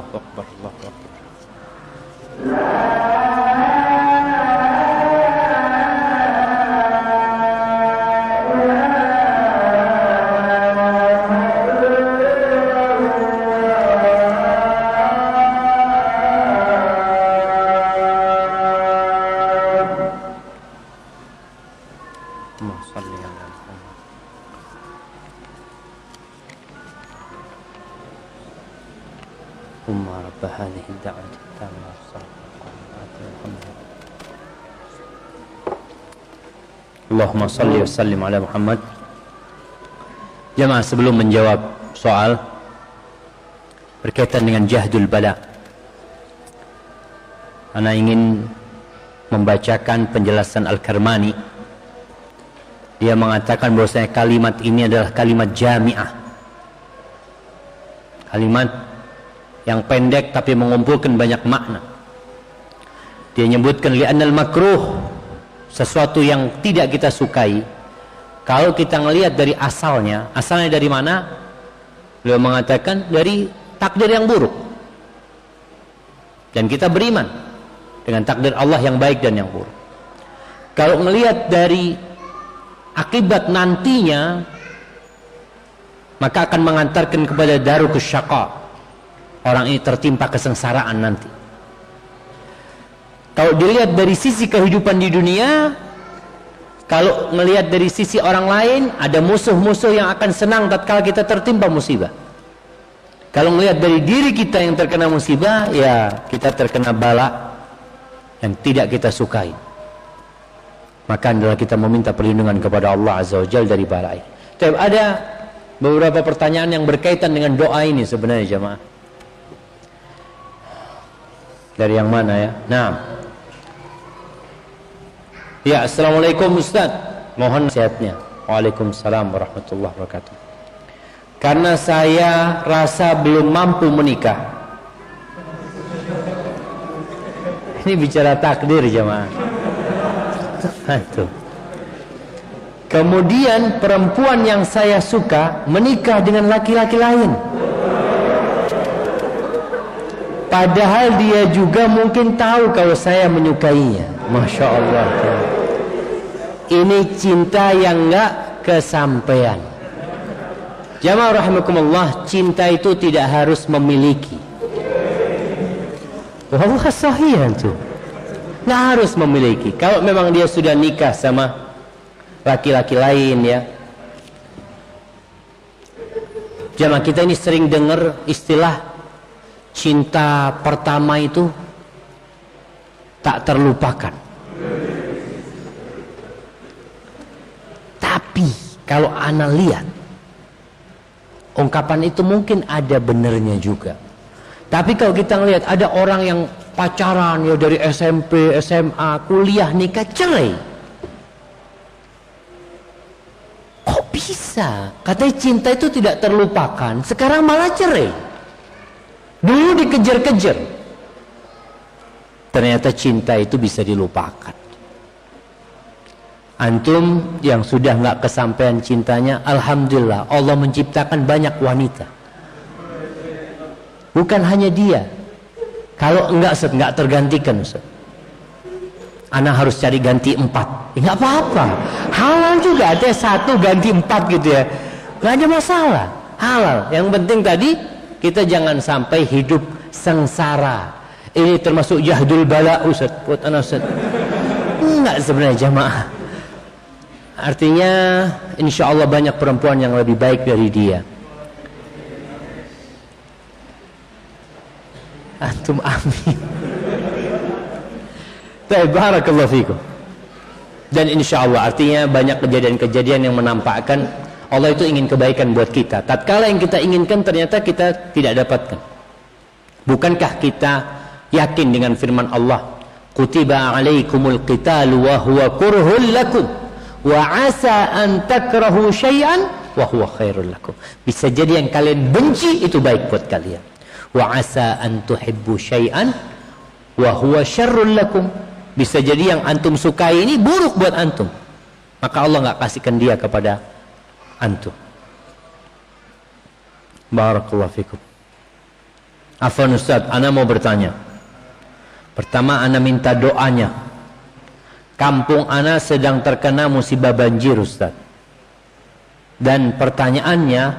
Allahu Akbar, Allahu Akbar. Allahumma salli wa sallim ala Muhammad. Jemaah, sebelum menjawab soal berkaitan dengan jahdul bala, ana ingin membacakan penjelasan Al-Karmani. Dia mengatakan bahwasanya kalimat ini adalah kalimat jami'ah, kalimat yang pendek tapi mengumpulkan banyak makna. Dia menyebutkan li'annal makruh, sesuatu yang tidak kita sukai, kalau kita ngelihat dari asalnya dari mana? Beliau mengatakan dari takdir yang buruk, dan kita beriman dengan takdir Allah yang baik dan yang buruk. Kalau melihat dari akibat nantinya, maka akan mengantarkan kepada darukus syaqa, orang ini tertimpa kesengsaraan nanti. Kalau dilihat dari sisi kehidupan di dunia, kalau melihat dari sisi orang lain, ada musuh-musuh yang akan senang tatkala kita tertimpa musibah. Kalau melihat dari diri kita yang terkena musibah, ya kita terkena bala yang tidak kita sukai. Maka adalah kita meminta perlindungan kepada Allah Azza wa Jalla dari bala ini. Tapi ada beberapa pertanyaan yang berkaitan dengan doa ini sebenarnya, jemaah. Dari yang mana ya? Nah, ya, assalamualaikum Ustaz, mohon nasihatnya. Waalaikumsalam warahmatullahi wabarakatuh. Karena saya rasa belum mampu menikah. Ini bicara takdir, jemaah. Kemudian perempuan yang saya suka menikah dengan laki-laki lain, padahal dia juga mungkin tahu kalau saya menyukainya. Masya Allah, ini cinta yang enggak kesampaian. Jamaah rahimakumullah, cinta itu tidak harus memiliki. Wah, sahih itu. Nggak harus memiliki. Kalau memang dia sudah nikah sama laki-laki lain, ya. Jamaah, kita ini sering dengar istilah cinta pertama itu tak terlupakan. Tapi kalau ana lihat, ungkapan itu mungkin ada benernya juga. Tapi kalau kita lihat ada orang yang pacaran ya dari SMP, SMA, kuliah, nikah, cerai. Kok bisa? Katanya cinta itu tidak terlupakan, sekarang malah cerai. Dulu dikejar-kejar, ternyata cinta itu bisa dilupakan. Antum yang sudah nggak kesampaian cintanya, alhamdulillah Allah menciptakan banyak wanita. Bukan hanya dia. Kalau enggak Ustaz, enggak tergantikan Ustaz. Ana harus cari ganti 4. Enggak apa-apa. Halal juga, ada 1 ganti 4 gitu ya. Enggak ada masalah. Halal. Yang penting tadi kita jangan sampai hidup sengsara. Ini termasuk jahdul bala Ustaz. Buat ana Ustaz. Enggak sebenarnya, jamaah. Artinya insya Allah banyak perempuan yang lebih baik dari dia. Antum amin. Barakallahu fikum. Dan insya Allah artinya banyak kejadian-kejadian yang menampakkan Allah itu ingin kebaikan buat kita. Tatkala yang kita inginkan ternyata kita tidak dapatkan. Bukankah kita yakin dengan firman Allah, kutiba alaikumul qitalu wa huwa kurhul lakum wa asa an takrahu syai'an wa huwa khairul lakum. Bisa jadi yang kalian benci itu baik buat kalian. Wa asa an tuhibbu syai'an wa huwa syarrul lakum. Bisa jadi yang antum sukai ini buruk buat antum, maka Allah enggak kasihkan dia kepada antum. Barakallahu fikum. Afwan Ustaz, ana mau bertanya. Pertama ana minta doanya. Kampung ana sedang terkena musibah banjir Ustaz. Dan pertanyaannya,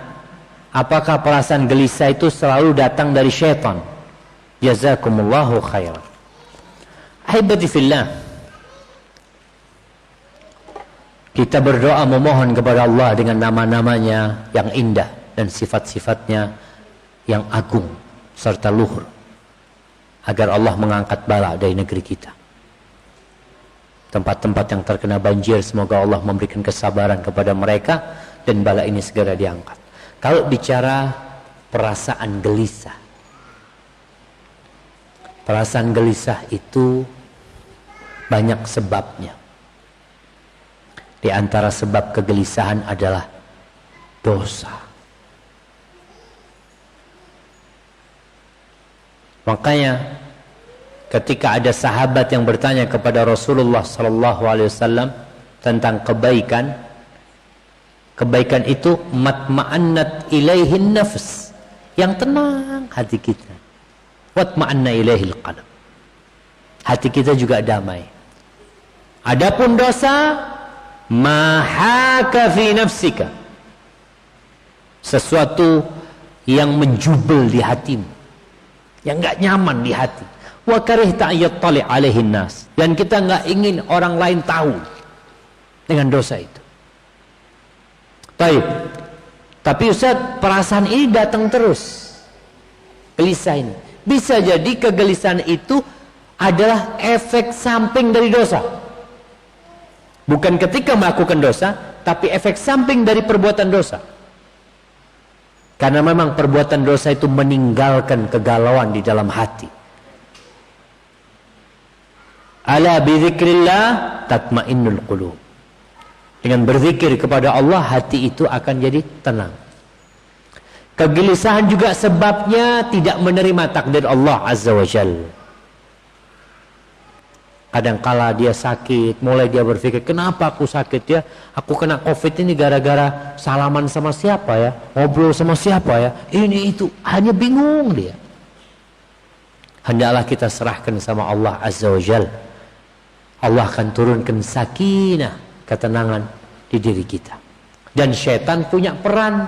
apakah perasaan gelisah itu selalu datang dari syaitan? Jazakumullahu khairan. Ahibati fillah, kita berdoa memohon kepada Allah dengan nama-namanya yang indah dan sifat-sifatnya yang agung serta luhur, agar Allah mengangkat bala dari negeri kita. Tempat-tempat yang terkena banjir, semoga Allah memberikan kesabaran kepada mereka dan bala ini segera diangkat. Kalau bicara perasaan gelisah, perasaan gelisah itu banyak sebabnya. Di antara sebab kegelisahan adalah dosa. Makanya ketika ada sahabat yang bertanya kepada Rasulullah SAW tentang kebaikan, kebaikan itu matma'annat ilaihin nafs, yang tenang hati kita. Watma'anna ilaihil qalb, hati kita juga damai. Adapun dosa, mahaka fi nafsika, sesuatu yang menjubel di hatimu, yang gak nyaman di hati. Wa karihta ayattali alaihin nas, dan kita gak ingin orang lain tahu dengan dosa itu. Baik. Tapi Ustaz, perasaan ini datang terus, gelisah ini. Bisa jadi kegelisahan itu adalah efek samping dari dosa. Bukan ketika melakukan dosa, tapi efek samping dari perbuatan dosa. Karena memang perbuatan dosa itu meninggalkan kegalauan di dalam hati. Ala bidzikrillah tatmainnul qulub. Dengan berzikir kepada Allah, hati itu akan jadi tenang. Kegelisahan juga sebabnya tidak menerima takdir Allah Azza wa Jalla. Kadangkala dia sakit, mulai dia berpikir, kenapa aku sakit ya? Aku kena COVID ini gara-gara salaman sama siapa ya? Ngobrol sama siapa ya? Ini itu, hanya bingung dia. Hendaklah kita serahkan sama Allah Azza wa Jalla. Allah akan turunkan sakinah, ketenangan di diri kita. Dan syaitan punya peran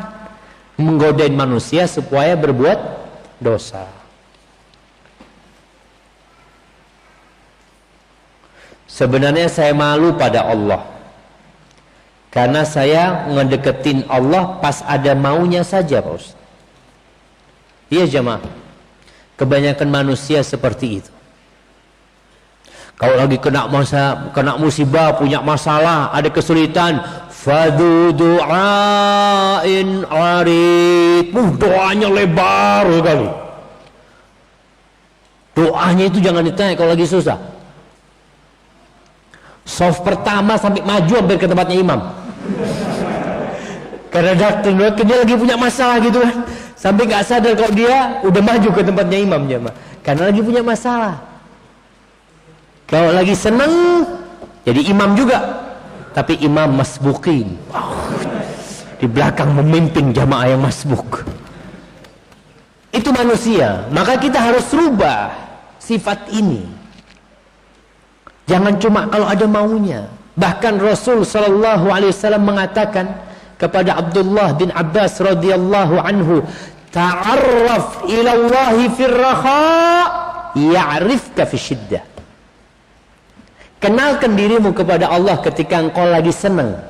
menggodain manusia supaya berbuat dosa. Sebenarnya saya malu pada Allah, karena saya ngedeketin Allah pas ada maunya saja, Pak Ustaz. Iya jemaah, kebanyakan manusia seperti itu. Kalau lagi kena musibah, punya masalah, ada kesulitan, fadu du'ain arid, doanya lebar sekali. Doanya itu jangan ditanya kalau lagi susah. Soft pertama sampai maju hampir ke tempatnya imam. Karena dia lagi punya masalah gitu kan, sampai nggak sadar kalau dia udah maju ke tempatnya imam jemaah. Karena lagi punya masalah. Kalau lagi seneng, jadi imam juga, tapi imam masbukin. Di belakang memimpin jamaah yang masbuk. Itu manusia, maka kita harus rubah sifat ini. Jangan cuma kalau ada maunya. Bahkan Rasul sallallahu alaihi wasallam mengatakan kepada Abdullah bin Abbas radhiyallahu anhu, ta'arraf ila Allah fir raha ya'rifka fi syiddah. Kenalkan dirimu kepada Allah ketika engkau lagi senang,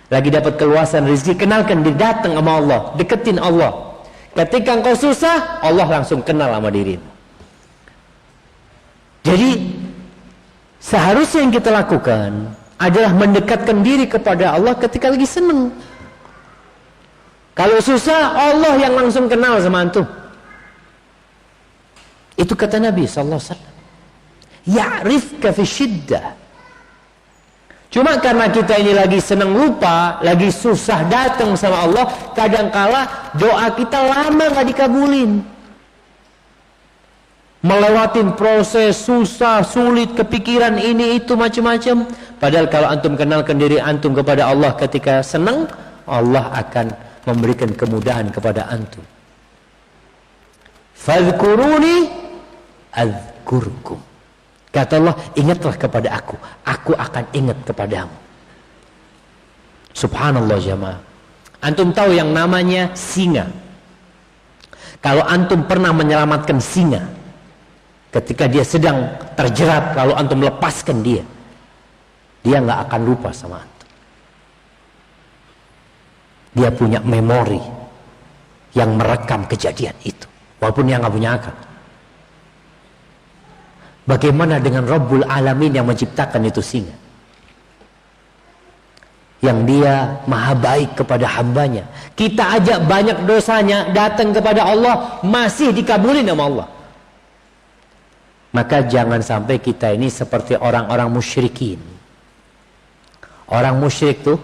lagi dapat keluasan rezeki. Kenalkan diri, datang sama Allah, deketin Allah. Ketika engkau susah, Allah langsung kenal sama dirimu. Jadi seharusnya yang kita lakukan adalah mendekatkan diri kepada Allah ketika lagi senang. Kalau susah, Allah yang langsung kenal sama antum. Itu kata Nabi sallallahu alaihi wasallam. Ya'rifka fi syiddah. Cuma karena kita ini lagi senang lupa, lagi susah datang sama Allah, kadangkala doa kita lama gak dikabulin. Melewatin proses susah, sulit, kepikiran ini itu macam-macam. Padahal kalau antum kenalkan diri antum kepada Allah ketika senang, Allah akan memberikan kemudahan kepada antum. Fadhkuruni adzkurkum. Kata Allah, ingatlah kepada aku akan ingat kepadamu. Subhanallah jamaah. Antum tahu yang namanya singa. Kalau antum pernah menyelamatkan singa ketika dia sedang terjerat, lalu antum lepaskan dia nggak akan lupa sama antum. Dia punya memori yang merekam kejadian itu, walaupun dia nggak punya akal. Bagaimana dengan Rabbul Alamin yang menciptakan itu singa, yang dia maha baik kepada hambanya. Kita aja banyak dosanya, datang kepada Allah masih dikabulin sama Allah. Maka jangan sampai kita ini seperti orang-orang musyrikin. Orang musyrik tuh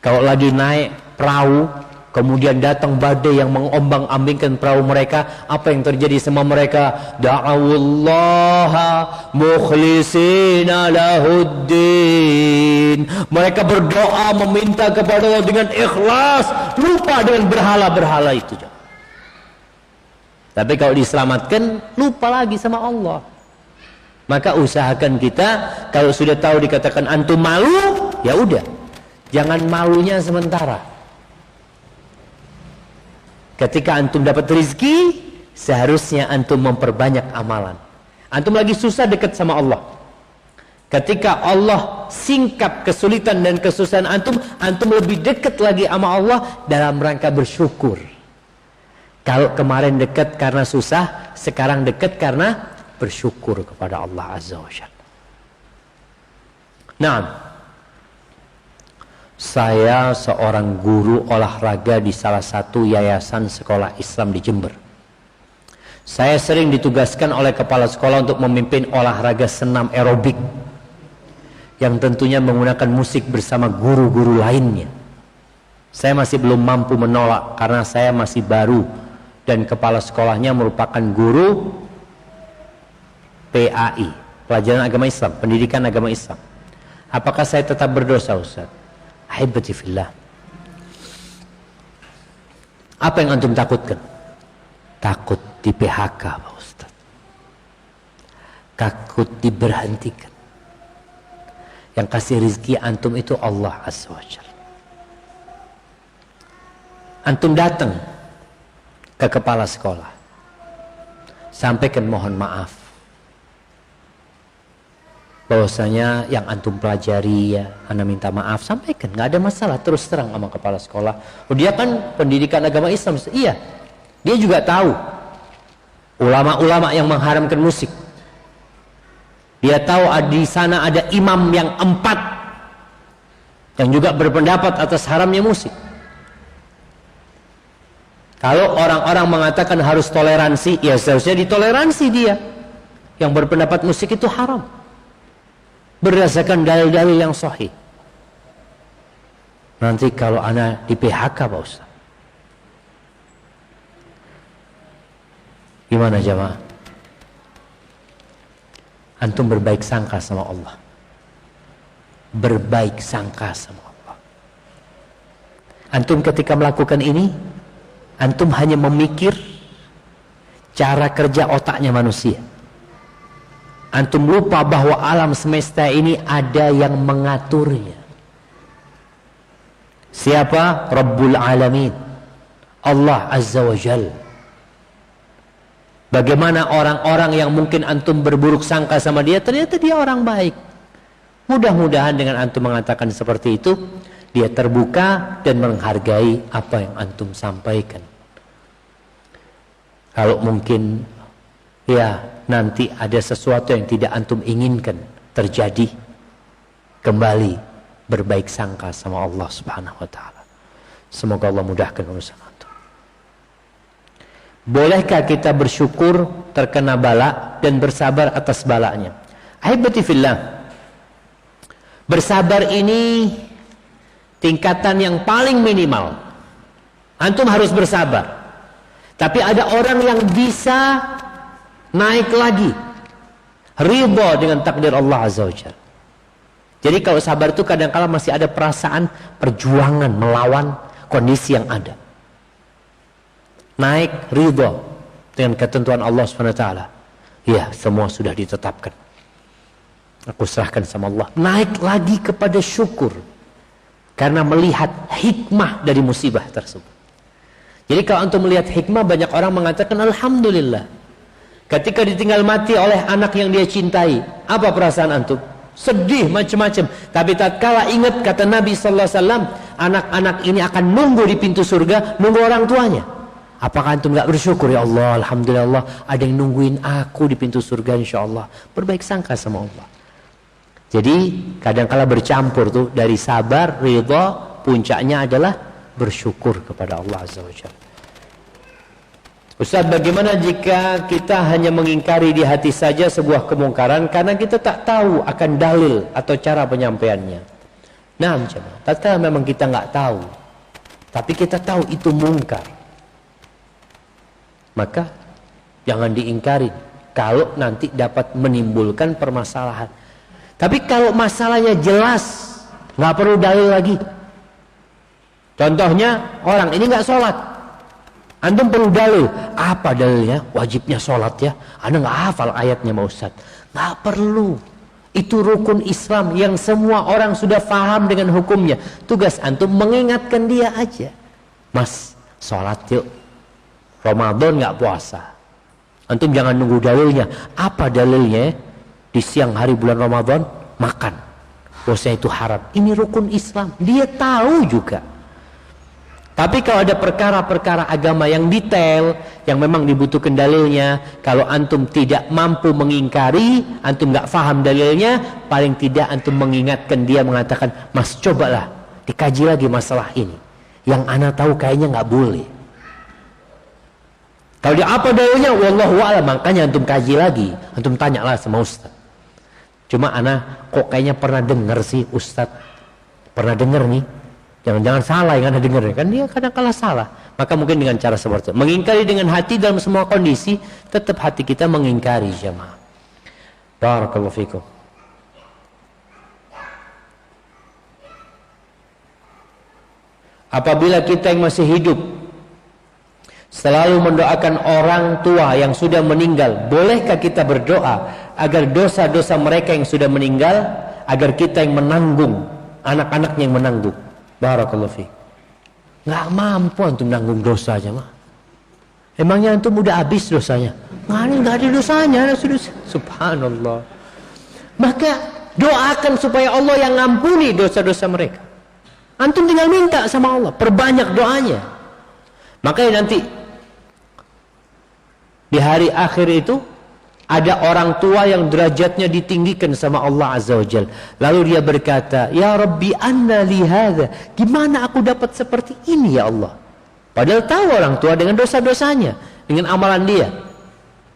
kalau lagi naik perahu, kemudian datang badai yang mengombang-ambingkan perahu mereka, apa yang terjadi sama mereka? Da'awullaha mukhlisina lahuddin. Mereka berdoa meminta kepada Allah dengan ikhlas, lupa dengan berhala-berhala itu. Tapi kalau diselamatkan, lupa lagi sama Allah. Maka usahakan kita, kalau sudah tahu dikatakan antum malu, ya udah, jangan malunya sementara. Ketika antum dapat rezeki, seharusnya antum memperbanyak amalan. Antum lagi susah dekat sama Allah. Ketika Allah singkap kesulitan dan kesusahan antum, antum lebih dekat lagi sama Allah dalam rangka bersyukur. Kalau kemarin dekat karena susah, sekarang dekat karena bersyukur kepada Allah Azza wa Jalla. Nah, saya seorang guru olahraga di salah satu yayasan sekolah Islam di Jember. Saya sering ditugaskan oleh kepala sekolah untuk memimpin olahraga senam aerobik yang tentunya menggunakan musik bersama guru-guru lainnya. Saya masih belum mampu menolak karena saya masih baru dan kepala sekolahnya merupakan guru PAI, pelajaran agama Islam, pendidikan agama Islam. Apakah saya tetap berdosa, Ustaz? Ahibati fillah. Apa yang antum takutkan? Takut di PHK, Pak Ustaz. Takut diberhentikan. Yang kasih rezeki antum itu Allah Azza wa Jalla. Antum datang ke kepala sekolah, sampaikan mohon maaf bahwasanya yang antum pelajari ya, ana minta maaf, sampaikan, nggak ada masalah, terus terang sama kepala sekolah. Oh, dia kan pendidikan agama Islam, iya, dia juga tahu ulama-ulama yang mengharamkan musik. Dia tahu di sana ada imam yang 4 yang juga berpendapat atas haramnya musik. Kalau orang-orang mengatakan harus toleransi, ya seharusnya ditoleransi dia yang berpendapat musik itu haram berdasarkan dalil-dalil yang sahih. Nanti kalau ana di PHK, Pak Ustaz, gimana jamaah? Antum berbaik sangka sama Allah, berbaik sangka sama Allah. Antum ketika melakukan ini, antum hanya memikir cara kerja otaknya manusia. Antum lupa bahwa alam semesta ini ada yang mengaturnya. Siapa? Rabbul Alamin, Allah Azza wa Jalla. Bagaimana orang-orang yang mungkin antum berburuk sangka sama dia, ternyata dia orang baik. Mudah-mudahan dengan antum mengatakan seperti itu, dia terbuka dan menghargai apa yang antum sampaikan. Kalau mungkin ya nanti ada sesuatu yang tidak antum inginkan terjadi, kembali berbaik sangka sama Allah Subhanahu wa taala. Semoga Allah mudahkan urusan antum. Bolehkah kita bersyukur terkena bala dan bersabar atas balanya? Ahibati fillah, bersabar ini tingkatan yang paling minimal. Antum harus bersabar. Tapi ada orang yang bisa naik lagi, ridha dengan takdir Allah Azza wa Jalla. Jadi kalau sabar itu kadang-kala masih ada perasaan perjuangan melawan kondisi yang ada. Naik ridha, dengan ketentuan Allah SWT. Ya, semua sudah ditetapkan. Aku serahkan sama Allah. Naik lagi kepada syukur karena melihat hikmah dari musibah tersebut. Jadi kalau antum melihat hikmah, banyak orang mengatakan alhamdulillah. Ketika ditinggal mati oleh anak yang dia cintai, apa perasaan antum? Sedih macam-macam. Tapi tatkala ingat kata Nabi sallallahu alaihi wasallam, anak-anak ini akan nunggu di pintu surga, nunggu orang tuanya. Apakah antum enggak bersyukur? Ya Allah, alhamdulillah, ada yang nungguin aku di pintu surga insyaallah. Berbaik sangka sama Allah. Jadi kadang-kala bercampur tuh, dari sabar, ridha, puncaknya adalah bersyukur kepada Allah azza wajalla. Ustaz, bagaimana jika kita hanya mengingkari di hati saja sebuah kemungkaran karena kita tak tahu akan dalil atau cara penyampaiannya? Nah, tatkala memang kita nggak tahu, tapi kita tahu itu mungkar, maka jangan diingkari kalau nanti dapat menimbulkan permasalahan. Tapi kalau masalahnya jelas, nggak perlu dalil lagi. Contohnya, orang ini nggak sholat. Antum perlu dalil. Apa dalilnya? Wajibnya sholat ya. Anda nggak hafal ayatnya, Pak Ustaz. Nggak perlu. Itu rukun Islam yang semua orang sudah paham dengan hukumnya. Tugas antum mengingatkan dia aja. Mas, sholat yuk. Ramadan nggak puasa. Antum jangan nunggu dalilnya. Apa dalilnya? Di siang hari bulan Ramadan makan. Bosnya itu haram. Ini rukun Islam. Dia tahu juga. Tapi kalau ada perkara-perkara agama yang detail, yang memang dibutuhkan dalilnya, kalau antum tidak mampu mengingkari, antum nggak paham dalilnya, paling tidak antum mengingatkan dia, mengatakan, Mas, cobalah dikaji lagi masalah ini. Yang ana tahu kayaknya nggak boleh. Kalau dia apa dalilnya, wallahu a'lam, makanya antum kaji lagi, antum tanyalah sama Ustaz. Cuma ana kok kayaknya pernah dengar sih Ustaz, pernah dengar nih. Jangan-jangan salah yang Anda dengar, kan dia kadang-kala salah. Maka mungkin dengan cara seperti itu, mengingkari dengan hati dalam semua kondisi, tetap hati kita mengingkari, jemaah. Barakallahu fikum. Apabila kita yang masih hidup selalu mendoakan orang tua yang sudah meninggal, bolehkah kita berdoa agar dosa-dosa mereka yang sudah meninggal, agar kita yang menanggung, anak-anaknya yang menanggung? Barakallahu fiik. Nggak mampu antum nanggung dosa aja mah. Emangnya antum udah habis dosanya? Nggak ada dosanya, sudah. Subhanallah. Maka doakan supaya Allah yang ngampuni dosa-dosa mereka. Antum tinggal minta sama Allah, perbanyak doanya. Makanya nanti di hari akhir itu ada orang tua yang derajatnya ditinggikan sama Allah Azza wa Jalla. Lalu dia berkata, Ya Rabbi anna li hadha. Gimana aku dapat seperti ini ya Allah? Padahal tahu orang tua dengan dosa-dosanya, dengan amalan dia.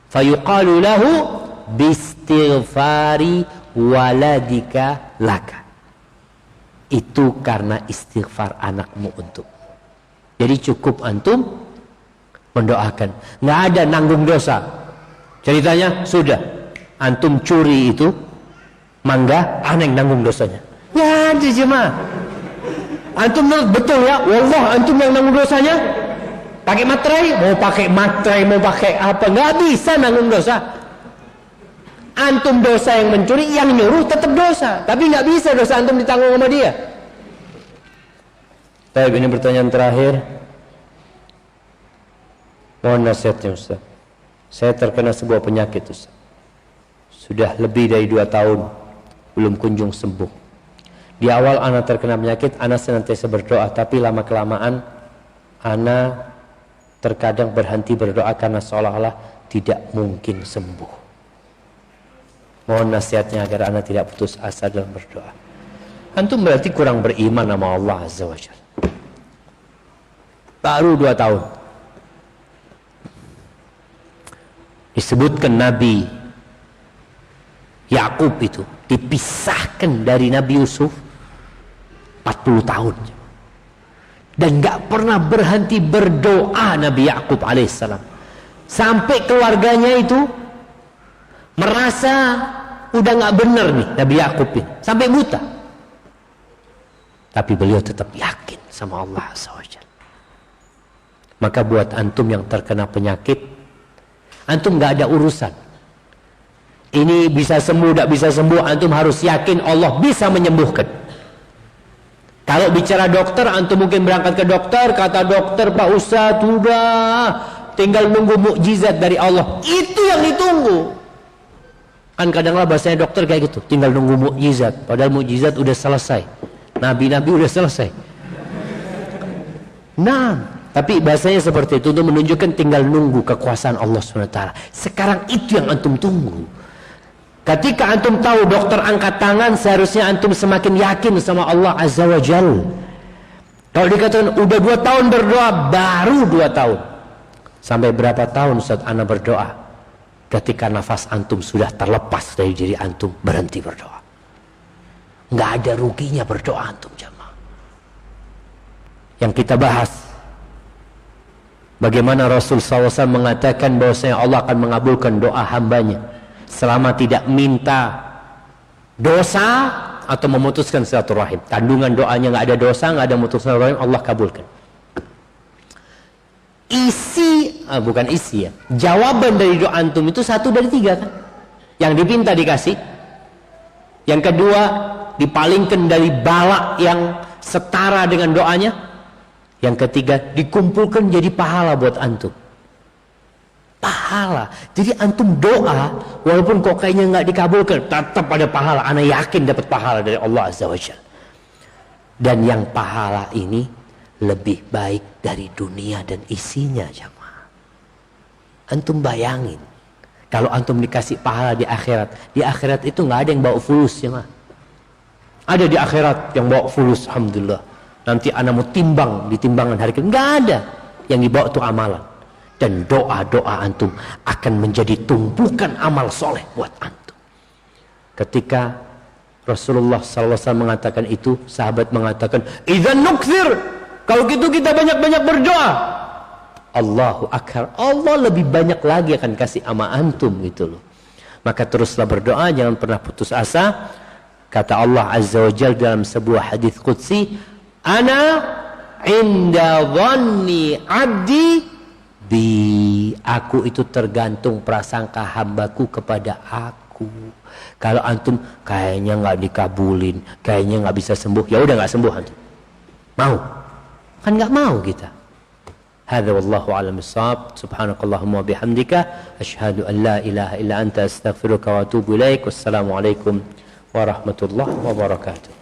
Fayuqalu lahu bistighfari waladika laka. Itu karena istighfar anakmu untuk. Jadi cukup antum mendoakan. Nggak ada nanggung dosa. Ceritanya sudah, antum curi itu mangga, aneh nanggung dosanya. Ya ada jemaah. Antum betul ya, wallah antum yang nanggung dosanya. Pakai materai, mau pakai apa, nggak bisa nanggung dosa. Antum dosa yang mencuri, yang nyuruh tetap dosa, tapi nggak bisa dosa antum ditanggung sama dia. Baik, ini pertanyaan terakhir. Mohon nasihatnya Ustaz. Saya terkena sebuah penyakit Ustaz. Sudah lebih dari 2 tahun belum kunjung sembuh. Di awal ana terkena penyakit, ana senantiasa berdoa, tapi lama-kelamaan ana terkadang berhenti berdoa karena seolah-olah tidak mungkin sembuh. Mohon nasihatnya agar ana tidak putus asa dalam berdoa. Antum berarti kurang beriman sama Allah Azza wa Jalla. Baru 2 tahun. Disebutkan Nabi Yakub itu dipisahkan dari Nabi Yusuf 40 tahun dan gak pernah berhenti berdoa Nabi Yakub alaihissalam, sampai keluarganya itu merasa udah gak benar nih Nabi Yakub ini, sampai buta, tapi beliau tetap yakin sama Allah SWT. Maka buat antum yang terkena penyakit, Antum nggak ada urusan. Ini bisa sembuh, tidak bisa sembuh, antum harus yakin Allah bisa menyembuhkan. Kalau bicara dokter, antum mungkin berangkat ke dokter, kata dokter, Pak Ustadz, sudah tinggal nunggu mukjizat dari Allah. Itu yang ditunggu. Kan kadang-kadang bahasanya dokter kayak gitu, tinggal nunggu mukjizat. Padahal mukjizat udah selesai. Nabi-nabi udah selesai. Nah, tapi bahasanya seperti itu untuk menunjukkan tinggal nunggu kekuasaan Allah SWT. Sekarang itu yang antum tunggu. Ketika antum tahu dokter angkat tangan, seharusnya antum semakin yakin sama Allah Azza wa Jal. Kalau dikatakan udah 2 tahun berdoa, baru 2 tahun. Sampai berapa tahun Ustaz ana berdoa? Ketika nafas antum sudah terlepas dari diri antum, berhenti berdoa. Nggak ada ruginya berdoa antum jamaah. Yang kita bahas, bagaimana Rasul SAW mengatakan bahwasanya Allah akan mengabulkan doa hambanya selama tidak minta dosa atau memutuskan silaturahim. Kandungan doanya nggak ada dosa, nggak ada memutuskan silaturahim, Allah kabulkan. Bukan isi ya, jawaban dari doa antum itu 1 dari 3 kan. Yang dipinta dikasih, yang kedua dipalingkan dari bala yang setara dengan doanya, yang ketiga dikumpulkan jadi pahala buat antum. Pahala. Jadi antum doa walaupun kok kayaknya nggak dikabulkan, tetap ada pahala. Ana yakin dapat pahala dari Allah Azza wa Jalla. Dan yang pahala ini lebih baik dari dunia dan isinya jamaah. Antum bayangin kalau antum dikasih pahala di akhirat itu nggak ada yang bawa fulus jamaah. Ada di akhirat yang bawa fulus, alhamdulillah. Nanti ana mau timbang di timbangan hari kiamat, nggak ada. Yang dibawa itu amalan. Dan doa-doa antum akan menjadi tumpukan amal soleh buat antum. Ketika Rasulullah SAW mengatakan itu, sahabat mengatakan, "Idzan nukthir." Kalau gitu kita banyak-banyak berdoa. Allahu akbar. Allah lebih banyak lagi akan kasih ama antum gitu loh. Maka teruslah berdoa, jangan pernah putus asa. Kata Allah Azza wa Jalla dalam sebuah hadis qudsi, "Ana inda dhanni 'abdi bi." Aku itu tergantung prasangka hambaku kepada aku. Kalau antum kayaknya nggak dikabulin, kayaknya nggak bisa sembuh, ya udah nggak sembuh antum. Mau? Kan nggak mau kita. Hadza wallahu a'lam bissawab. Subhanakallahumma wa bihamdika asyhadu an la ilaha illa anta astaghfiruka wa atubu ilaik. Wassalamualaikum warahmatullahi wabarakatuh.